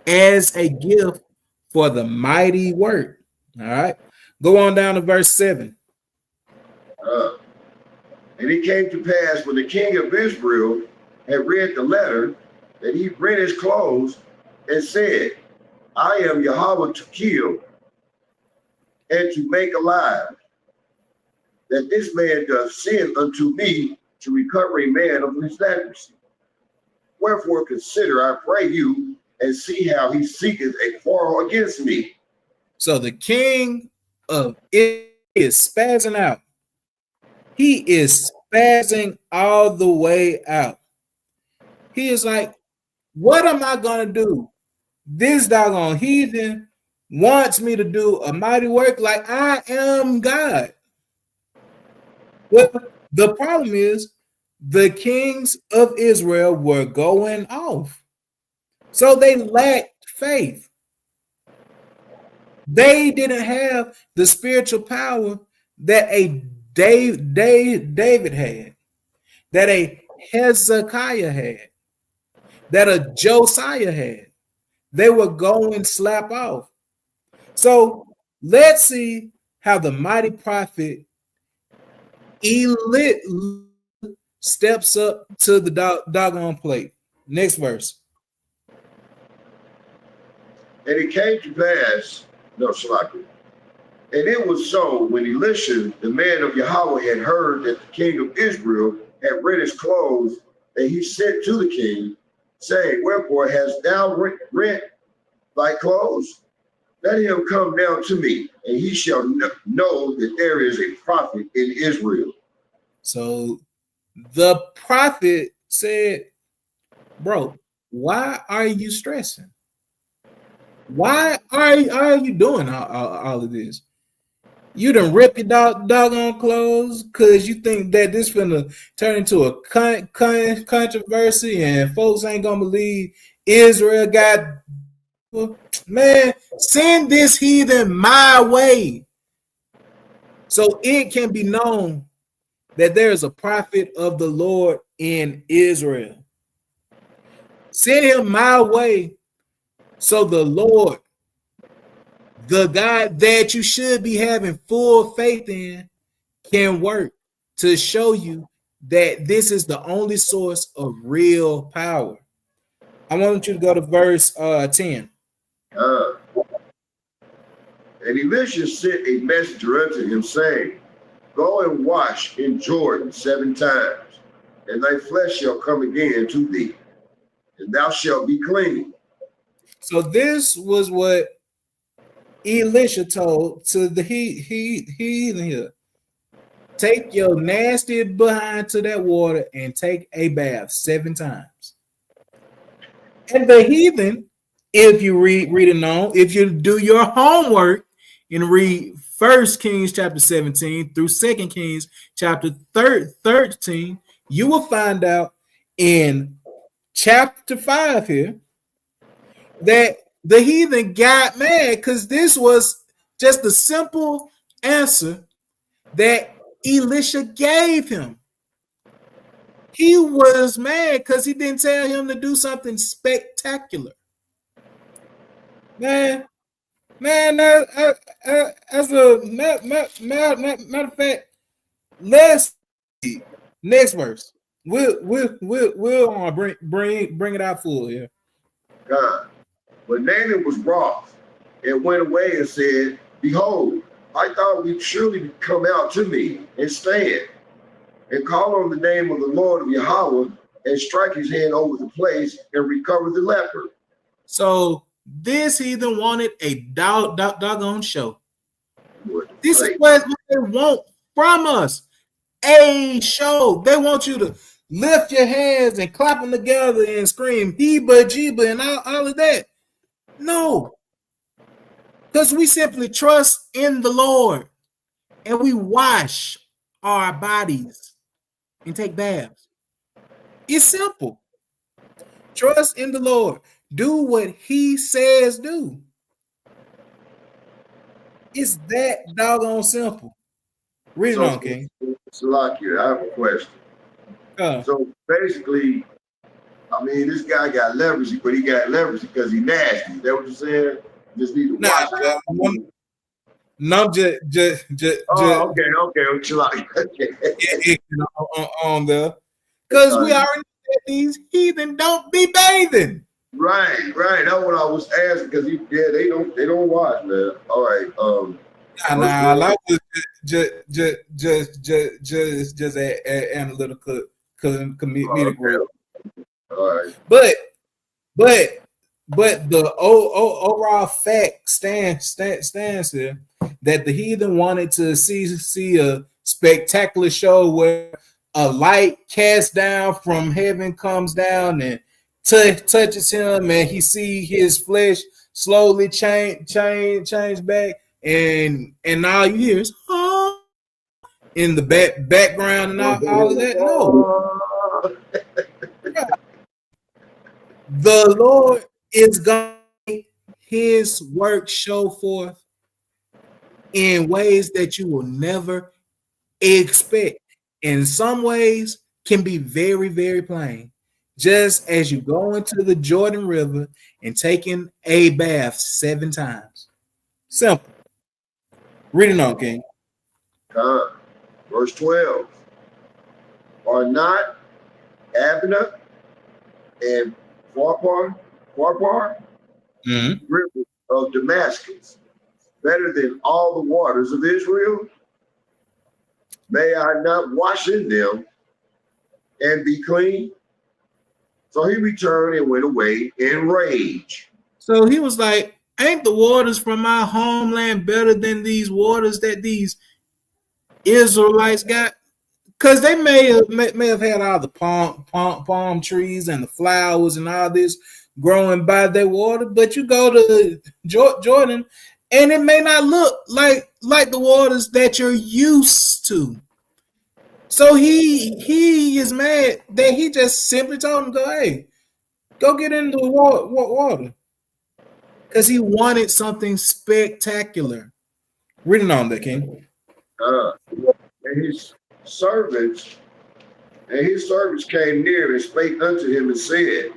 as a gift for the mighty work. All right, go on down to verse 7. And it came to pass when the king of Israel had read the letter that he rent his clothes and said, I am Yahweh to kill and to make alive, that this man doth send unto me to recover a man of his leprosy. Wherefore consider, I pray you, and see how he seeketh a quarrel against me. So the king of Israel is spazzing out. He is spazzing all the way out. He is like, what am I going to do? This doggone heathen wants me to do a mighty work like I am God. Well, the problem is the kings of Israel were going off. So they lacked faith. They didn't have the spiritual power that a David had, that a Hezekiah had, that a Josiah had. They were going slap off. So let's see how the mighty prophet Elisha steps up to the doggone plate. Next verse. And it came to pass, and it was so when Elisha, the man of Yahweh, had heard that the king of Israel had rent his clothes, that he sent to the king, saying, Wherefore hast thou rent thy clothes? Let him come down to me, and he shall know that there is a prophet in Israel. So the prophet said, bro, why are you stressing? Why are you doing all of this? You done rip your doggone clothes because you think that this finna turn into a controversy and folks ain't gonna believe Israel got. Man, send this heathen my way. So it can be known that there is a prophet of the Lord in Israel. Send him my way, so the Lord, the God that you should be having full faith in, can work to show you that this is the only source of real power. I want you to go to verse 10. And Elisha sent a messenger unto him, saying, Go and wash in Jordan 7 times, and thy flesh shall come again to thee, and thou shalt be clean. So this was what Elisha told to the heathen here. Take your nasty behind to that water and take a bath 7 times. And the heathen, if you read it on, if you do your homework and read 1 Kings chapter 17 through 2 Kings chapter 13, you will find out in chapter 5 here that the heathen got mad because this was just a simple answer that Elisha gave him. He was mad because he didn't tell him to do something spectacular. Man, as a matter of fact, let's see. Next verse. We'll bring it out full here. God. But Naaman was wroth and went away and said, Behold, I thought we'd surely come out to me and stand and call on the name of the Lord of Yahweh and strike his hand over the place and recover the leper. So this heathen wanted a doggone show. This is what they want from us. A show. They want you to lift your hands and clap them together and scream Heba Jeba and all of that. No. Because we simply trust in the Lord and we wash our bodies and take baths. It's simple. Trust in the Lord. Do what he says do. It's that doggone simple. Read it on, King. Salakia, I have a question. So basically, I mean, this guy got leprosy, but he got leprosy because he nasty. Is that what you're saying? Just need to wash it. No, just okay, chill out. On there. Because we already said these heathen don't be bathing. Right. That's what I was asking because they don't wash, man. All right. I was just analytical comedic role. All right. But the overall fact stands here that the heathen wanted to see a spectacular show where a light cast down from heaven comes down and touches him, and he see his flesh slowly change back, and all you hear is in the background and all of that. No. The Lord is going to make his work show forth in ways that you will never expect. In some ways can be very, very plain. Just as you go into the Jordan River and taking a bath 7 times. Simple. Read it on, King. Verse 12. Are not Abner and Pharpar, river of Damascus, better than all the waters of Israel? May I not wash in them and be clean? So he returned and went away in rage. So he was like, ain't the waters from my homeland better than these waters that these Israelites got? Because they may have had all the palm trees and the flowers and all this growing by their water, but you go to Jordan and it may not look like the waters that you're used to. So he is mad that he just simply told him, go get into the water. Because he wanted something spectacular. Read it on there, King. And his servants came near and spake unto him and said,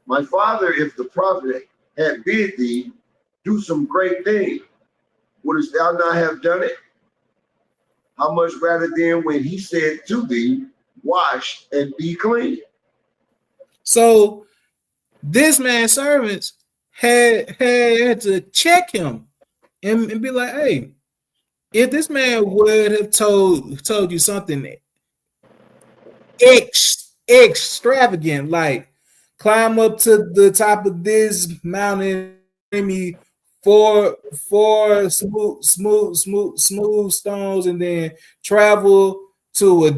my father, if the prophet had bid thee do some great thing, wouldst thou not have done it? How much rather then when he said to thee, wash and be clean? So this man's servants had to check him and be like, hey, if this man would have told you something extravagant, like climb up to the top of this mountain, bring me four smooth stones, and then travel to a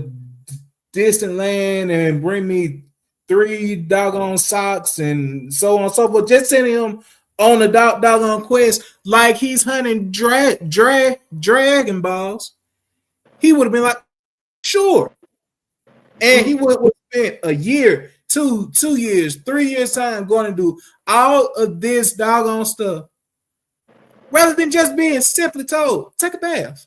distant land and bring me 3 doggone socks and so on and so forth. Just sending him on a doggone quest like he's hunting Dragon Balls. He would have been like, sure. And he would have spent a year, 2 years, 3 years time going to do all of this doggone stuff rather than just being simply told, take a bath.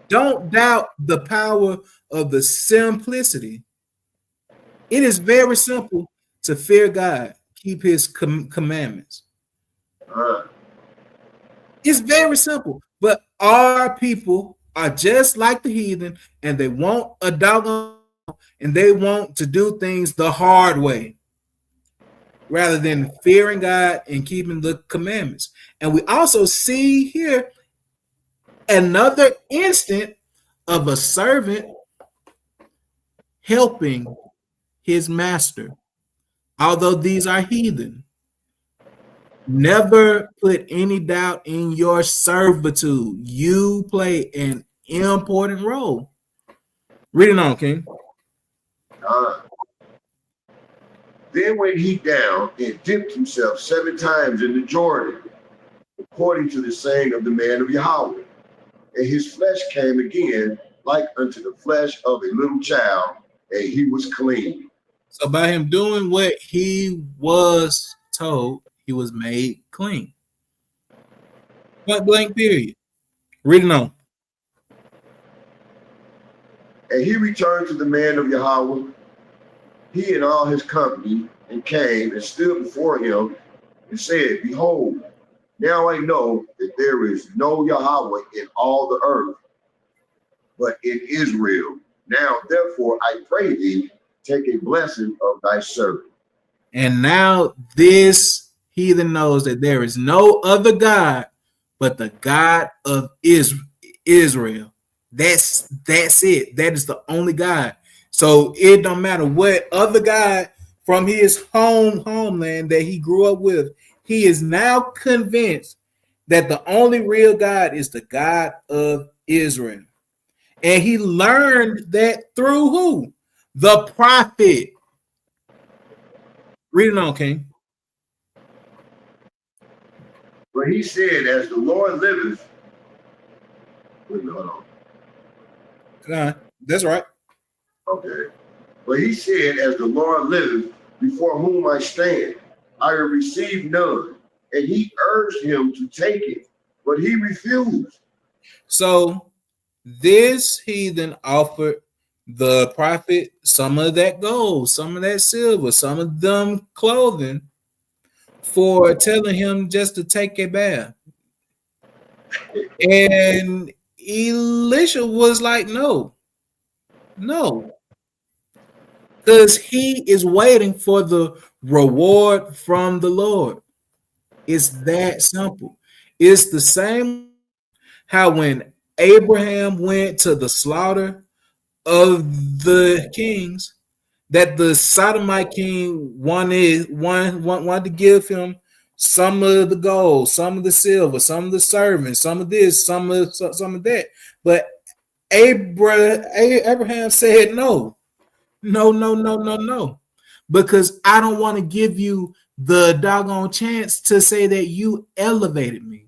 Don't doubt the power of the simplicity. It is very simple to fear God, keep his commandments. It's very simple, but our people are just like the heathen, and they want a doggone, and they want to do things the hard way rather than fearing God and keeping the commandments. And we also see here another instant of a servant helping his master, although these are heathen. Never put any doubt in your servitude. You play an important role. Read it on, King. Then went he down and dipped himself 7 times in the Jordan, according to the saying of the man of Yahweh. And his flesh came again like unto the flesh of a little child, and he was clean. So by him doing what he was told, he was made clean. Point blank period. Read it on. And he returned to the man of Yahweh, he and all his company, and came and stood before him and said, behold, now I know that there is no Yahweh in all the earth, but in Israel. Now, therefore, I pray thee, take a blessing of thy servant. And now this heathen knows that there is no other God but the God of Israel. That's it. That is the only God. So it don't matter what other God from his homeland that he grew up with. He is now convinced that the only real God is the God of Israel. And he learned that through who? The prophet. Read it on, King. But he said, as the Lord liveth. Wait a minute, hold on. That's right. Okay. But he said, as the Lord liveth, before whom I stand, I have received none. And he urged him to take it, but he refused. So this heathen offered the prophet some of that gold, some of that silver, some of them clothing for telling him just to take a bath. And Elisha was like, no, because he is waiting for the reward from the Lord. It's that simple. It's the same how when Abraham went to the slaughter of the kings, that the Sodomite king wanted to give him some of the gold, some of the silver, some of the servants, some of this, some of that. But Abraham said no, because I don't want to give you the doggone chance to say that you elevated me.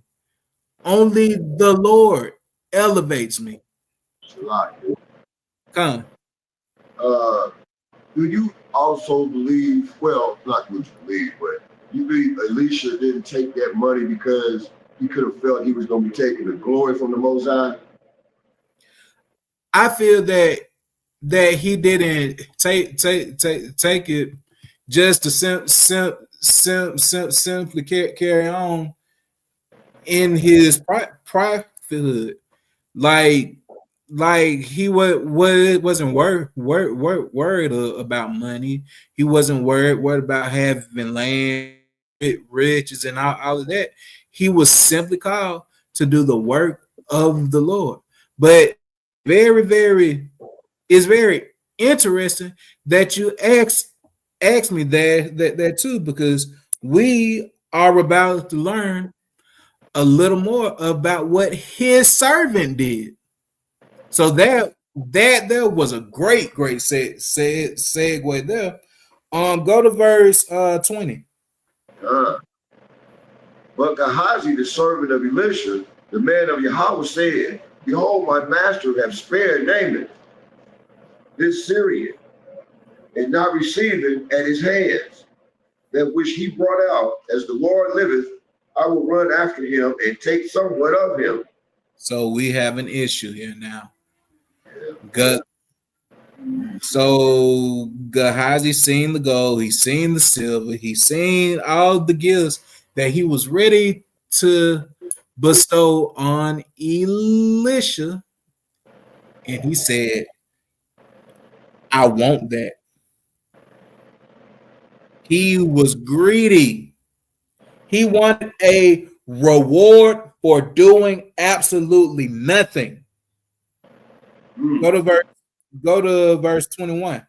Only the Lord elevates me. Come. Do you also believe, well, not what you believe, but You believe Elisha didn't take that money because he could have felt he was going to be taking the glory from the Most High? I feel that he didn't take it just to simply carry on in his privatehood. Like he wasn't worried about money. He wasn't worried about having land, riches, and all of that. He was simply called to do the work of the Lord. But it's very interesting that you ask me that too, because we are about to learn a little more about what his servant did. So that there was a great segue there. Go to verse 20. But Gehazi, the servant of Elisha, the man of Yahawashi, said, Behold, my master have spared Naaman, this Syrian, and not received it at his hands, that which he brought out, as the Lord liveth, I will run after him and take somewhat of him. So we have an issue here now. So Gehazi seen the gold, he seen the silver, he seen all the gifts that he was ready to bestow on Elisha, and he said, I want that. He was greedy. He wanted a reward for doing absolutely nothing. Go to verse 21.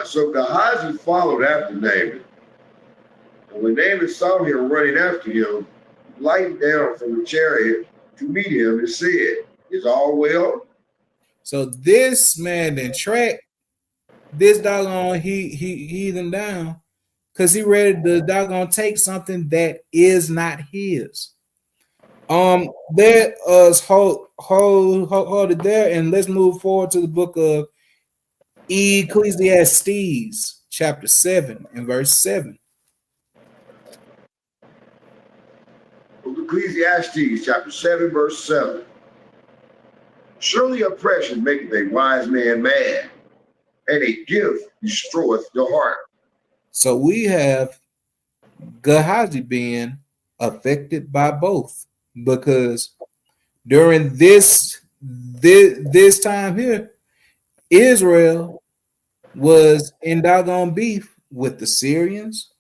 So Gehazi followed after Naaman. And when Naaman saw him running after him, he lightened down from the chariot to meet him and said, Is all well? So this man then tracked this doggone heathen down because he ready to doggone take something that is not his. Let us hold it there, and let's move forward to the book of Ecclesiastes, chapter 7 and verse 7. Ecclesiastes, chapter 7, verse 7. Surely oppression maketh a wise man mad, and a gift destroyeth the heart. So we have Gehazi being affected by both, because during this time here, Israel was in doggone beef with the Syrians,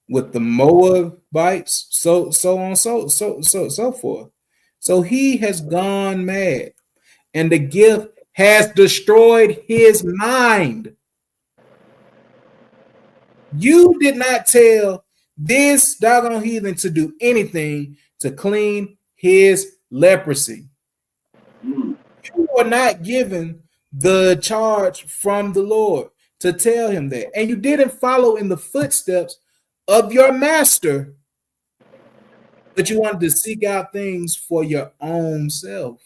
with the Moabites, so on, so forth. So he has gone mad, and the gift has destroyed his mind. You did not tell this doggone heathen to do anything to clean his leprosy. You were not given the charge from the Lord to tell him that, and you didn't follow in the footsteps of your master, but you wanted to seek out things for your own self.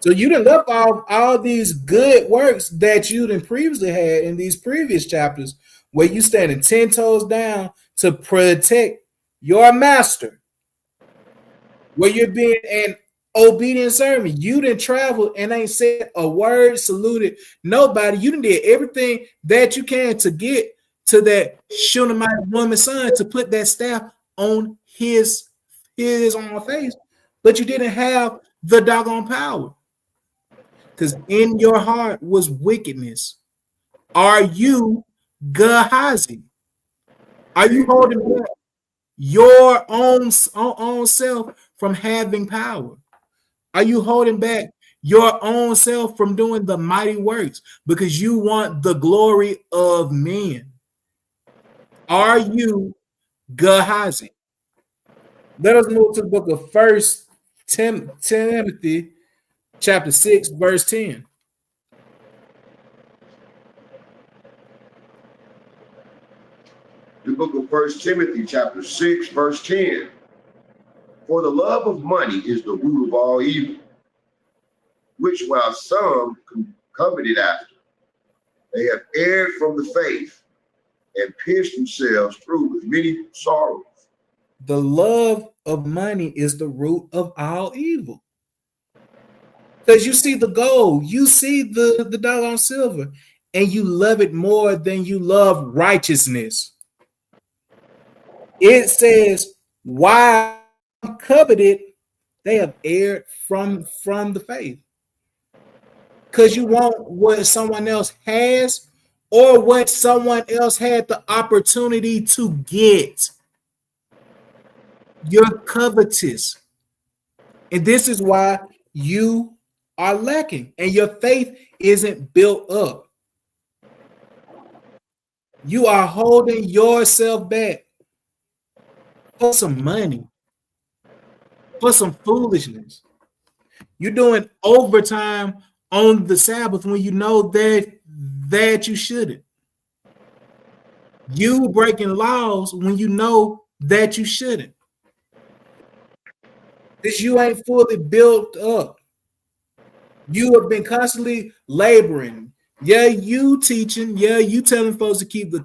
So you done left off all these good works that you done previously had in these previous chapters, where you standing 10 toes down to protect your master, where you're being an obedient servant. You didn't travel and ain't said a word, saluted nobody. You done did everything that you can to get to that Shunammite woman's son, to put that staff on his own face, but you didn't have the doggone power, because in your heart was wickedness. Are you Gehazi? Are you holding back your own self from having power? Are you holding back your own self from doing the mighty works because you want the glory of men? Are you Gehazi? Let us move to the book of First Timothy, chapter 6, verse 10. The book of 1 Timothy, chapter 6, verse 10. For the love of money is the root of all evil, which while some coveted after, they have erred from the faith and pierced themselves through with many sorrows. The love of money is the root of all evil. Because you see the gold, you see the doggone silver, and you love it more than you love righteousness. It says, why coveted, they have erred from the faith. Because you want what someone else has or what someone else had the opportunity to get. You're covetous. And this is why you are lacking and your faith isn't built up. You are holding yourself back for some money, for some foolishness. You're doing overtime on the Sabbath when you know that you shouldn't. You breaking laws when you know that you shouldn't. Because you ain't fully built up. You have been constantly laboring. Yeah, you teaching. Yeah, you telling folks to keep the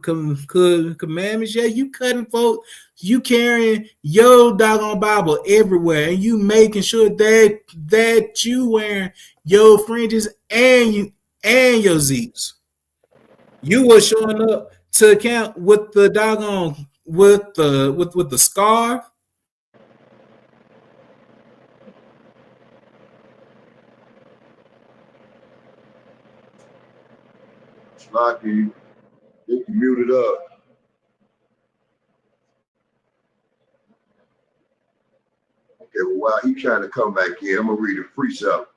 commandments. Yeah, you cutting folks. You carrying your doggone Bible everywhere, and you making sure that you wearing your fringes and your zeets. You were showing up to camp with the doggone with the scarf. Slocky, get you muted up. Okay, well, while he's trying to come back in, I'm gonna read a precept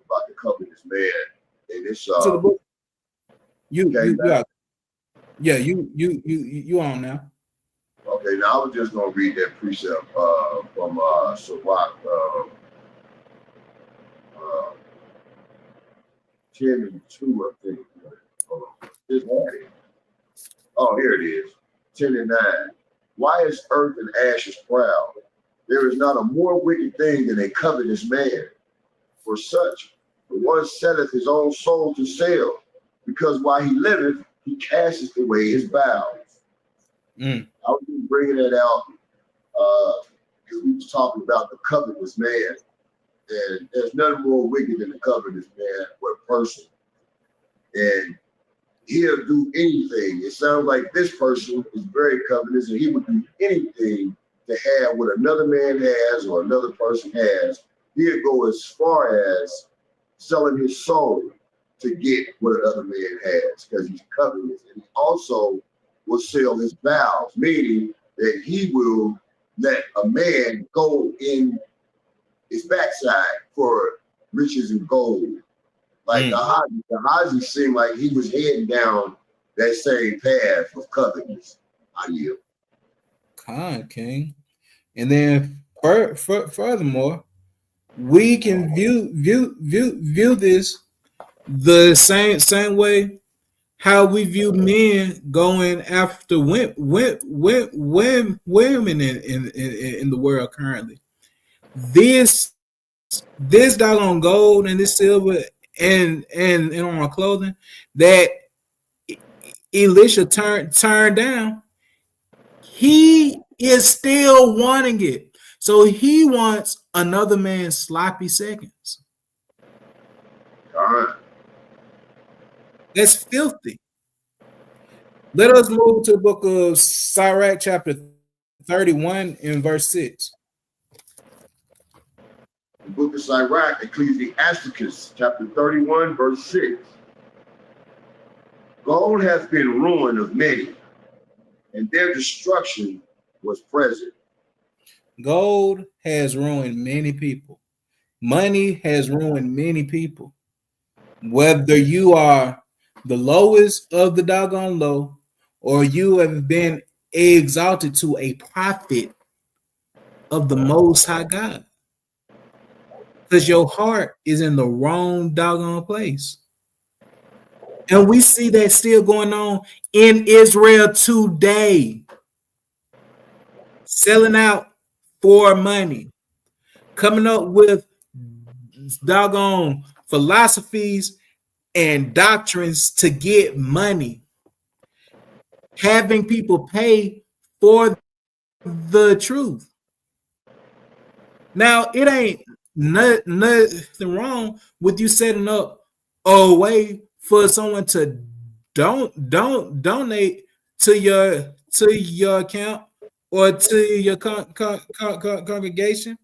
about the covetous man. And it's To the book. You back. are, yeah, you on now. Okay, now I was just gonna read that precept from Sirach 10 and 2, I think. Hold on. Oh, here it is. 10 and 9. Why is earth and ashes proud? There is not a more wicked thing than a covetous man. For such, the one setteth his own soul to sale, because while he liveth, he casteth away his bowels. I was just bringing that out because we was talking about the covetous man, and there's nothing more wicked than the covetous man or a person. And he'll do anything. It sounds like this person is very covetous, and he would do anything to have what another man has or another person has. He'll go as far as selling his soul to get what another man has because he's covetous. And he also will sell his vows, meaning that he will let a man go in his backside for riches and gold. Like Gehazi seemed like he was heading down that same path of covetousness. I yield. King. And then furthermore, we can view this the same way how we view men going after women in the world currently. This doggone gold and this silver and on our clothing that Elisha turned down, he is still wanting it. So he wants another man's sloppy seconds. All right. That's filthy. Let us move to the book of Sirach, chapter 31 and verse 6. The book of Sirach, Ecclesiasticus, chapter 31, verse 6. Gold hath been ruin of many, and their destruction was present. Gold has ruined many people. Money has ruined many people. Whether you are the lowest of the doggone low, or you have been exalted to a prophet of the Most High God, because your heart is in the wrong doggone place. And we see that still going on in Israel today. Selling out for money, coming up with doggone philosophies and doctrines to get money. having people pay for the truth. Now, it ain't nothing wrong with you setting up a way for someone to donate to your account or to your congregation,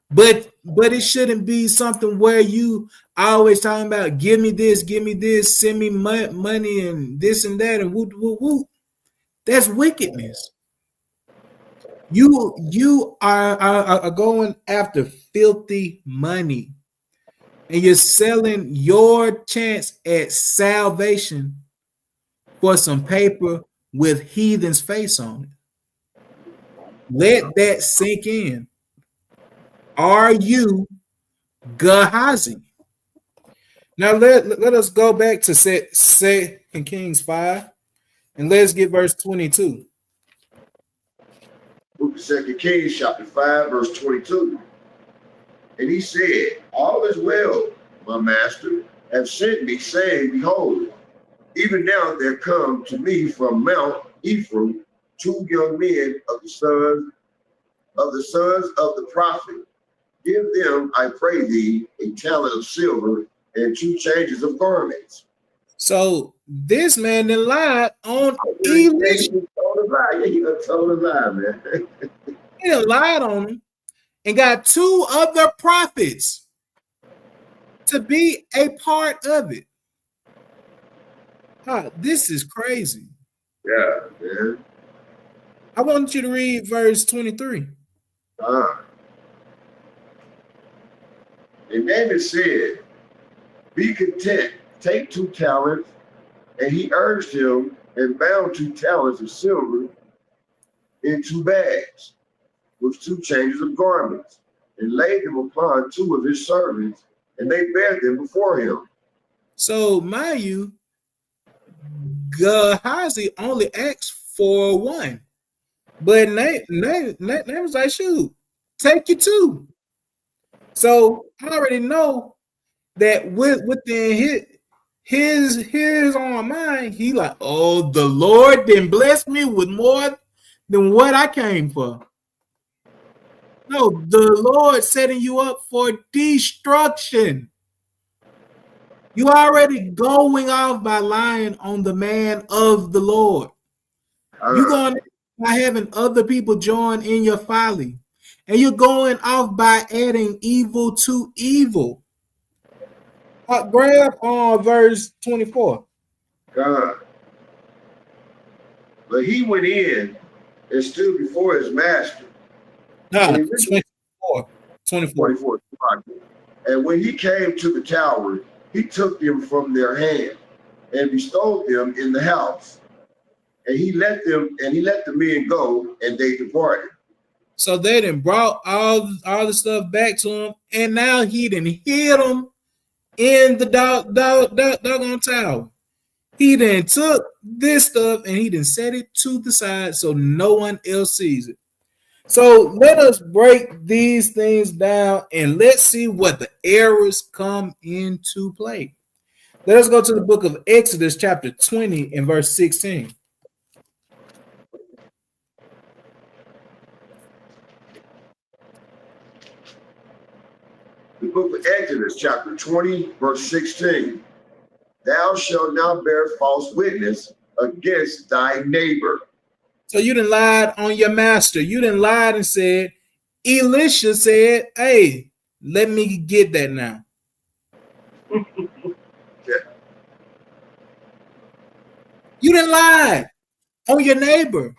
but it shouldn't be something where you always talking about give me this, send me money and this and that and whoop whoop whoop. That's wickedness. You are going after filthy money, and you're selling your chance at salvation for some paper with heathen's face on it. Let that sink in. Are you Gehazi? Now let us go back to 2 Kings 5, and let's get verse 22. Book of 2 Kings, chapter 5, verse 22. And he said, all is well, my master, have sent me, saying, behold, even now there come to me from Mount Ephraim 2 young men of the sons of the prophet. Give them, I pray thee, a talent of silver and 2 changes of garments. So this man then lied on Elisha. He told a lie, man. He done lied on him and got 2 other prophets to be a part of it. This is crazy. Yeah, man. I want you to read verse 23. And David said, be content, take 2 talents. And he urged him and bound 2 talents of silver in 2 bags with 2 changes of garments, and laid them upon 2 of his servants, and they bare them before him. So, mind you, Gehazi only asked for 1. But name was like, shoot, take you 2. So I already know that within his own mind, he like, oh, the Lord didn't bless me with more than what I came for. No, the Lord setting you up for destruction. You already going off by lying on the man of the Lord. You're going by having other people join in your folly. And you're going off by adding evil to evil. Grab on verse 24. God. But he went in and stood before his master. 24. 24. And when he came to the tower, he took them from their hand and bestowed them in the house. And he let the men go, and they departed. So they done brought all the stuff back to him, and now he done hid them in the doggone tower. He then took this stuff and he then set it to the side so no one else sees it. So let us break these things down and let's see what the errors come into play. Let us go to the book of Exodus, chapter 20, and verse 16. The book of Exodus, chapter 20, verse 16. Thou shalt not bear false witness against thy neighbor. So you done lied on your master. You done lied and said, Elisha said, hey, let me get that now. Yeah. You done lied on your neighbor.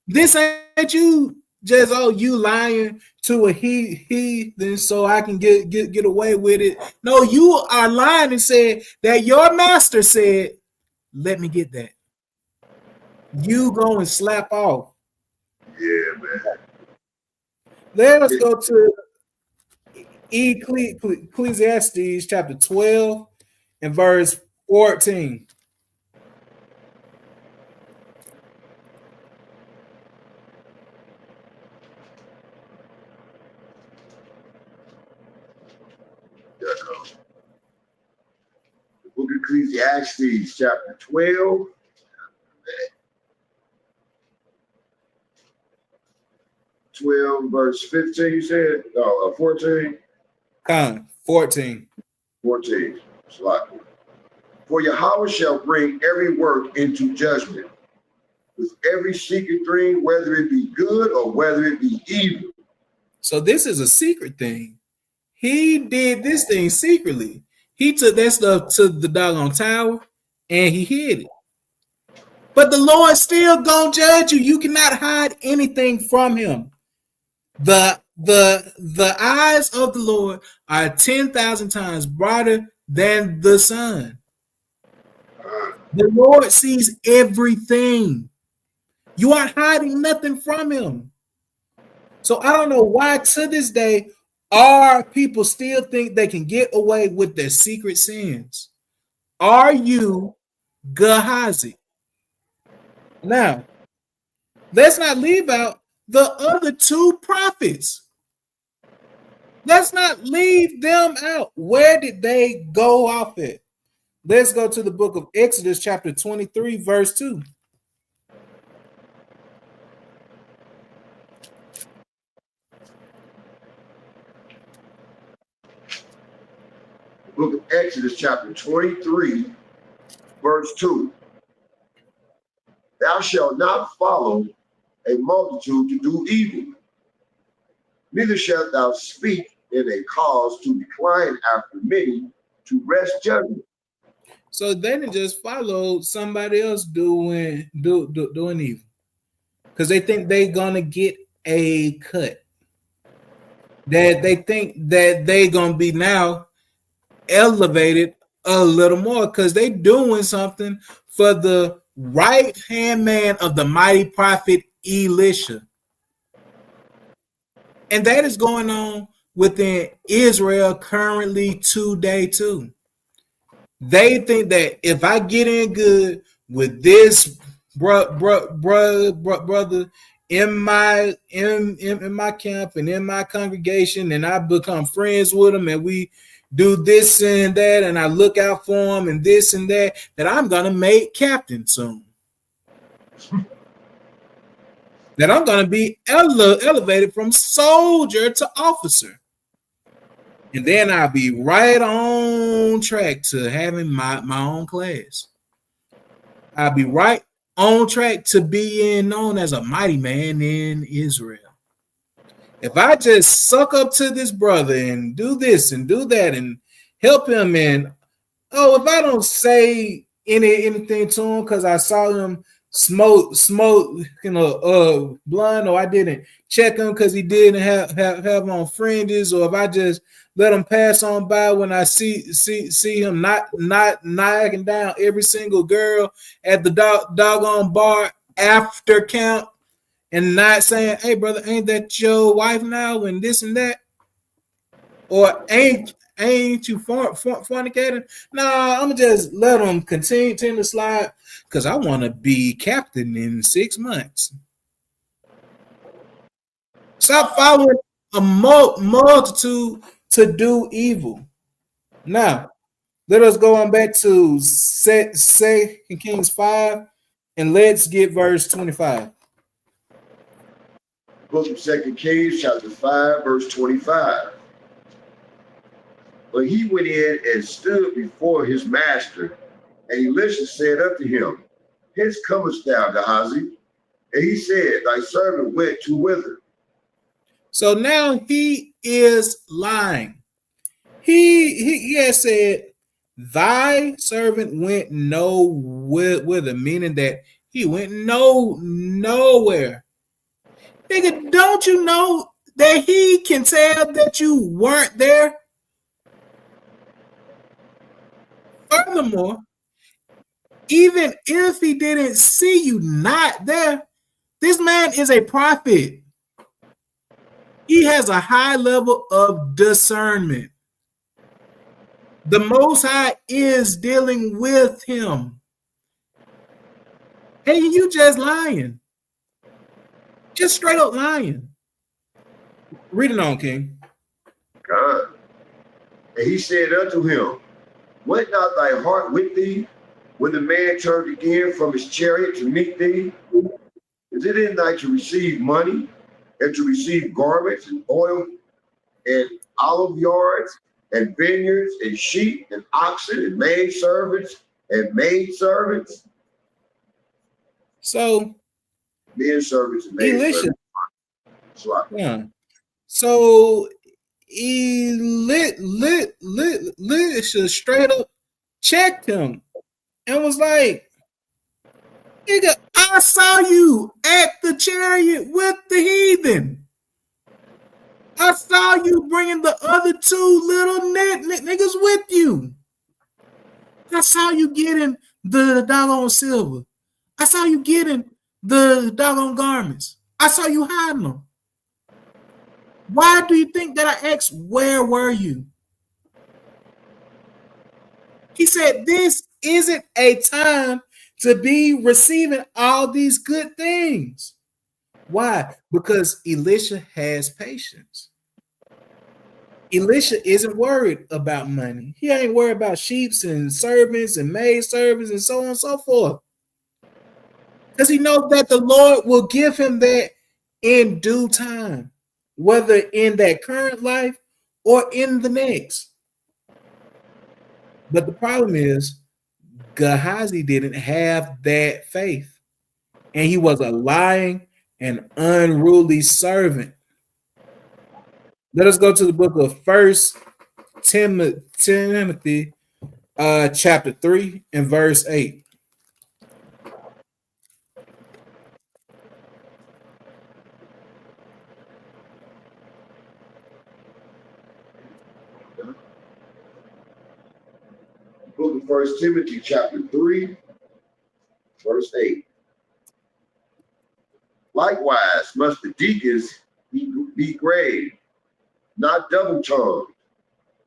This ain't you just, you lying to a heathen so I can get away with it. No, you are lying and said that your master said, let me get that. You go and slap off. Yeah, man. Let us go to Ecclesiastes chapter 12 and verse 14. The book of Ecclesiastes, chapter 12, 12, verse 15, you said? No, 14? 14. 14. Slot. For Yahweh shall bring every work into judgment, with every secret dream, whether it be good or whether it be evil. So this is a secret thing. He did this thing secretly. He took that stuff to the doggone tower and he hid it. But the Lord still gonna judge you. You cannot hide anything from him. The eyes of the Lord are 10,000 times brighter than the sun. The Lord sees everything. You aren't hiding nothing from him. So I don't know why to this day our people still think they can get away with their secret sins. Are you Gehazi? Now, let's not leave out the other two prophets. Let's not leave them out. Where did they go off at? Let's go to the book of Exodus, chapter 23, verse 2. Book of Exodus, chapter 23, verse 2. Thou shalt not follow a multitude to do evil, neither shalt thou speak in a cause to decline after many to wrest judgment. So they didn't just follow somebody else doing evil because they think they're gonna get a cut. That they think that they're gonna be now elevated a little more because they doing something for the right hand man of the mighty prophet Elisha. And that is going on within Israel currently today too. They think that if I get in good with this brother in my camp and in my congregation, and I become friends with him, and we do this and that, and I look out for him and this and that, that I'm gonna make captain soon. That I'm gonna be elevated from soldier to officer. And then I'll be right on track to having my own class. I'll be right on track to being known as a mighty man in Israel. If I just suck up to this brother and do this and do that and help him, and if I don't say anything to him because I saw him smoke, blunt, or I didn't check him because he didn't have on fringes, or if I just let him pass on by when I see him not knocking down every single girl at the doggone bar after count and not saying, "Hey brother, ain't that your wife now?" and this and that, or ain't you fornicating? Nah, I'm gonna just let them continue to slide because I want to be captain in 6 months. Stop following a multitude to do evil. Now, let us go on back to 2 Kings 5, and let's get verse 25. Book of 2 Kings, chapter 5, verse 25. But he went in and stood before his master, and Elisha said unto him, Hence comest thou, Gehazi? And he said, Thy servant went to whither? So now he is lying. He has said, Thy servant went whither, meaning that he went nowhere. Nigga, don't you know that he can tell that you weren't there? Furthermore, even if he didn't see you not there, this man is a prophet. He has a high level of discernment. The Most High is dealing with him. Hey, you just lying. Just straight up lying. Read it on, King. God. And he said unto him, Went not thy heart with thee when the man turned again from his chariot to meet thee? Is it in thy to receive money? and to receive garments and oil and olive yards and vineyards and sheep and oxen and maidservants and maidservants. So Men servants and Elisha, maidservants. yeah. So Elisha straight up checked him and was like, nigga, I saw you at the chariot with the heathen. I saw you bringing the other two little niggas with you. I saw you getting the doggone silver. I saw you getting the doggone garments. I saw you hiding them. Why do you think that I asked, where were you? He said, this isn't a time to be receiving all these good things. Why? Because Elisha has patience. Elisha isn't worried about money. He ain't worried about sheep and servants and maid servants and so on and so forth. Because he knows that the Lord will give him that in due time, whether in that current life or in the next. But the problem is, Gehazi didn't have that faith, and he was a lying and unruly servant. Let us go to the book of First Timothy, chapter 3 and verse 8. Book of 1 Timothy chapter 3, verse 8. Likewise must the deacons be grave, not double-tongued,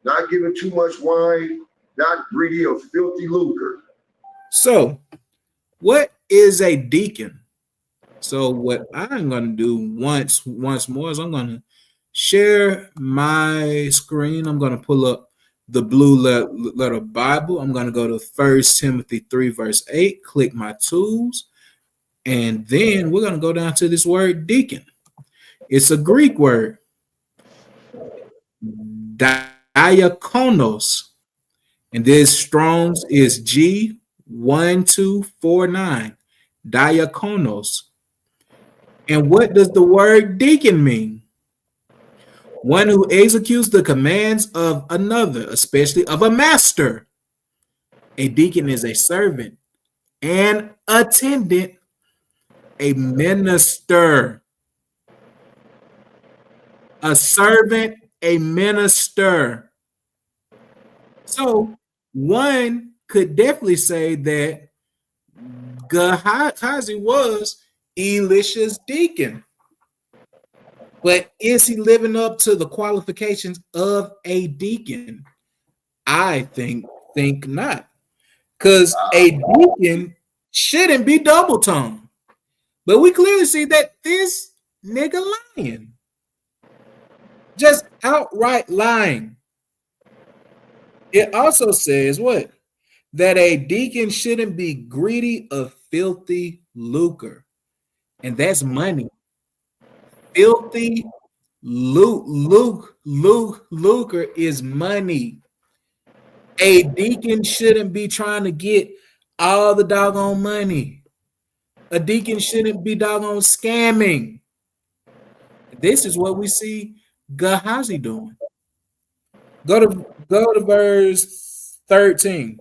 not giving too much wine, not greedy of filthy lucre. So, what is a deacon? So, what I'm going to do once more is I'm going to share my screen. I'm going to pull up the blue letter Bible. I'm going to go to 1 Timothy 3, verse 8, click my tools, and then we're going to go down to this word deacon. It's a Greek word, diakonos, and this Strong's is G1249, diakonos. And what does the word deacon mean? One who executes the commands of another, especially of a master. A deacon is a servant, an attendant, a minister. A servant, a minister. So one could definitely say that Gehazi was Elisha's deacon. But is he living up to the qualifications of a deacon? I think not. Because a deacon shouldn't be double-tongued. But we clearly see that this nigga lying. Just outright lying. It also says what? That a deacon shouldn't be greedy of filthy lucre. And that's money. Filthy lucre is money. A deacon shouldn't be trying to get all the doggone money. A deacon shouldn't be doggone scamming. This is what we see Gehazi doing. Go to verse 13.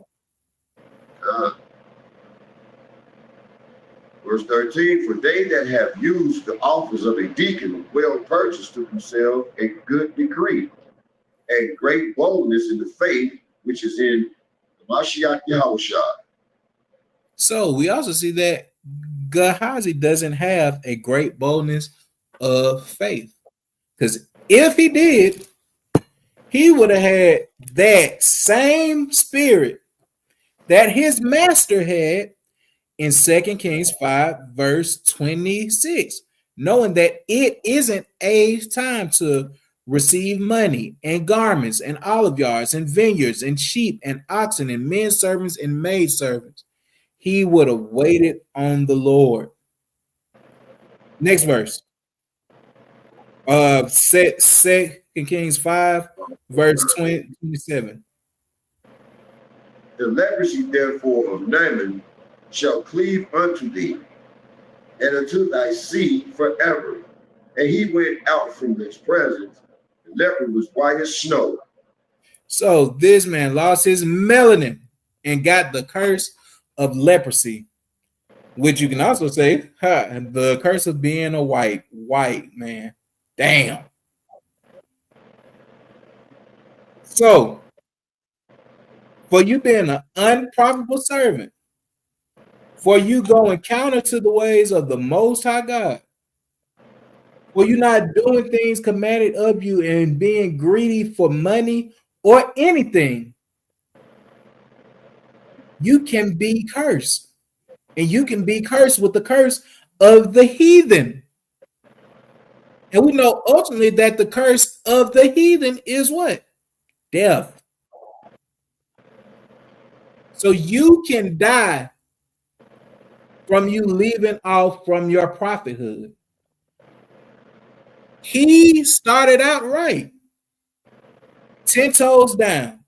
Verse 13, for they that have used the office of a deacon well purchased to themselves a good decree and great boldness in the faith which is in Yahawashi. So we also see that Gehazi doesn't have a great boldness of faith. Because if he did, he would have had that same spirit that his master had in 2 Kings 5, verse 26, knowing that it isn't a time to receive money and garments and olive yards and vineyards and sheep and oxen and men servants and maid servants. He would have waited on the Lord. Next verse. Second Kings 5, verse 27. The leprosy, therefore, of Naaman shall cleave unto thee, and unto thy seed forever. And he went out from his presence. The leper was white as snow. So this man lost his melanin and got the curse of leprosy, which you can also say, the curse of being a white man. Damn. So, for you being an unprofitable servant, for you going counter to the ways of the Most High God, for you not doing things commanded of you and being greedy for money or anything, you can be cursed. And you can be cursed with the curse of the heathen. And we know ultimately that the curse of the heathen is what? Death. So you can die from you leaving off from your prophethood. He started out right, 10 toes down,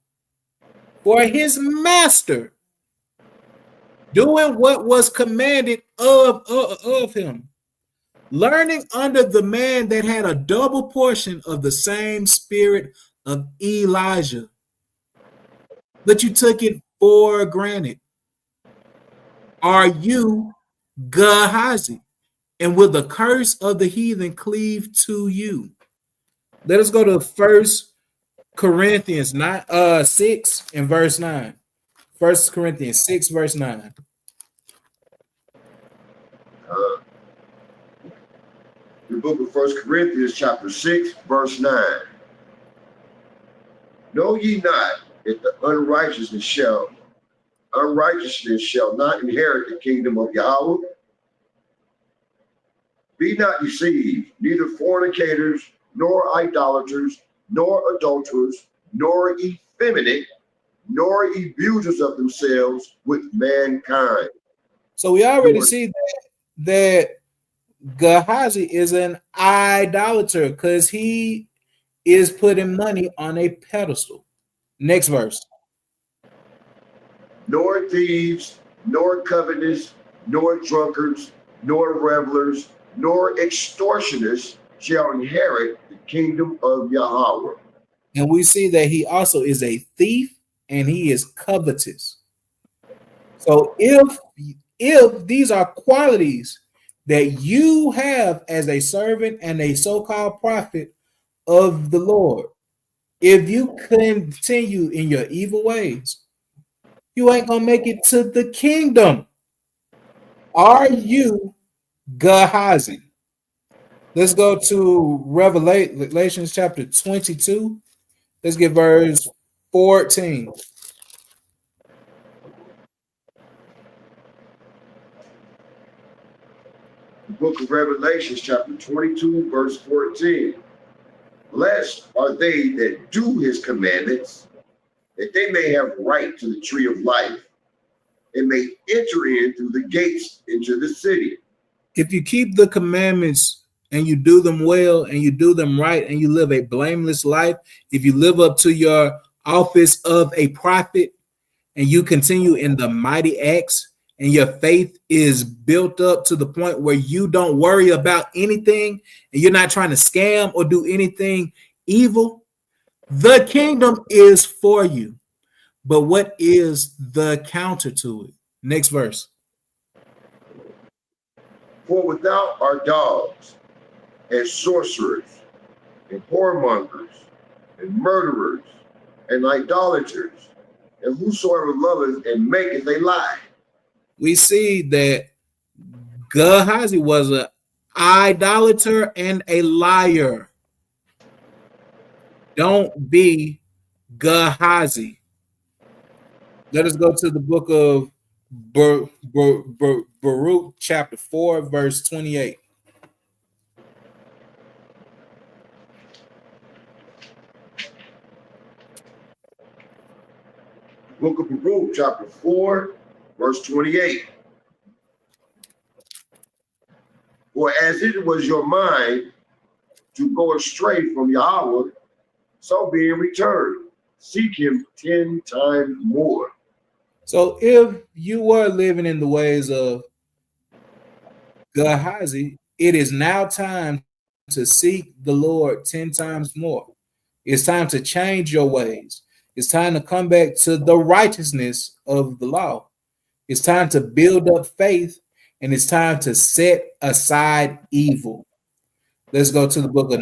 for his master, doing what was commanded of him, learning under the man that had a double portion of the same spirit of Elijah. But you took it for granted. Are you Gehazi? And will the curse of the heathen cleave to you? Let us go to 1 Corinthians 6 and verse 9. 1 Corinthians 6, verse 9. The book of 1 Corinthians, chapter 6, verse 9. Know ye not that the unrighteousness shall not inherit the kingdom of Yahweh? Be not deceived, neither fornicators, nor idolaters, nor adulterers, nor effeminate, nor abusers of themselves with mankind. So we already see that Gehazi is an idolater because he is putting money on a pedestal. Next verse. Nor thieves, nor covetous, nor drunkards, nor revelers, nor extortioners shall inherit the kingdom of Yahweh. And we see that he also is a thief and he is covetous. So if these are qualities that you have as a servant and a so-called prophet of the Lord, if you continue in your evil ways, you ain't gonna make it to the kingdom. Are you Gehazi? Let's go to Revelations chapter 22. Let's get verse 14. The book of Revelations, chapter 22, verse 14. Blessed are they that do his commandments, that they may have right to the tree of life, and may enter in through the gates into the city. If you keep the commandments and you do them well and you do them right and you live a blameless life, if you live up to your office of a prophet and you continue in the mighty acts and your faith is built up to the point where you don't worry about anything and you're not trying to scam or do anything evil, the kingdom is for you. But what is the counter to it? Next verse. For without are dogs, and sorcerers, and whoremongers, and murderers, and idolaters, and whosoever loveth and maketh a lie. We see that Gehazi was an idolater and a liar. Don't be Gehazi. Let us go to the book of Baruch, chapter 4, verse 28. Book of Baruch, chapter 4, verse 28. For as it was your mind to go astray from Yahweh, so being returned, seek him 10 times more. So if you were living in the ways of Gehazi, it is now time to seek the Lord 10 times more. It's time to change your ways. It's time to come back to the righteousness of the law. It's time to build up faith, and it's time to set aside evil. Let's go to the book of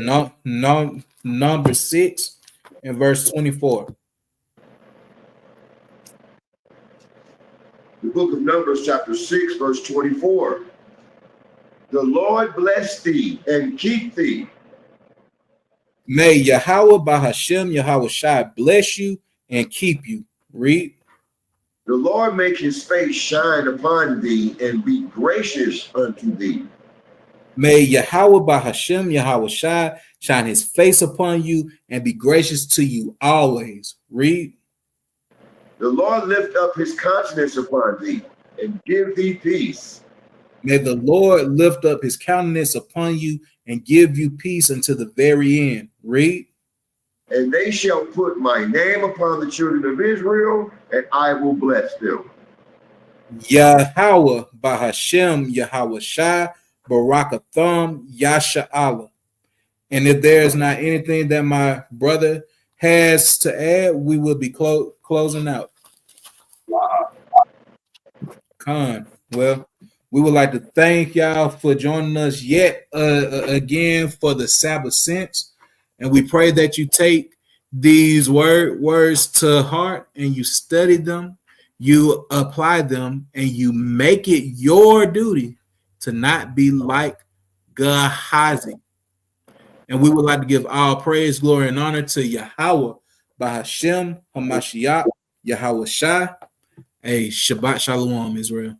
number 6 and verse 24. The book of Numbers, chapter 6, verse 24. The Lord bless thee and keep thee. May Yahweh Bahasham Yahawashi bless you and keep you. Read. The Lord make his face shine upon thee and be gracious unto thee. May Yahweh Bahasham Yahawashi shine his face upon you and be gracious to you always. Read. The Lord lift up his countenance upon thee and give thee peace. May the Lord lift up his countenance upon you and give you peace until the very end. Read. And they shall put my name upon the children of Israel, and I will bless them. Yahweh Bahashem Yahawashi Barakatham Yasha Allah. And if there is not anything that my brother has to add, we will be closing out. Khan. Well, we would like to thank y'all for joining us yet again for the Sabbath Sense. And we pray that you take these words to heart and you study them, you apply them, and you make it your duty to not be like Gehazi. And we would like to give all praise, glory, and honor to Yahweh, Bahasham, Hamashiach, Yahawashi. Hey, Shabbat Shalom, Israel.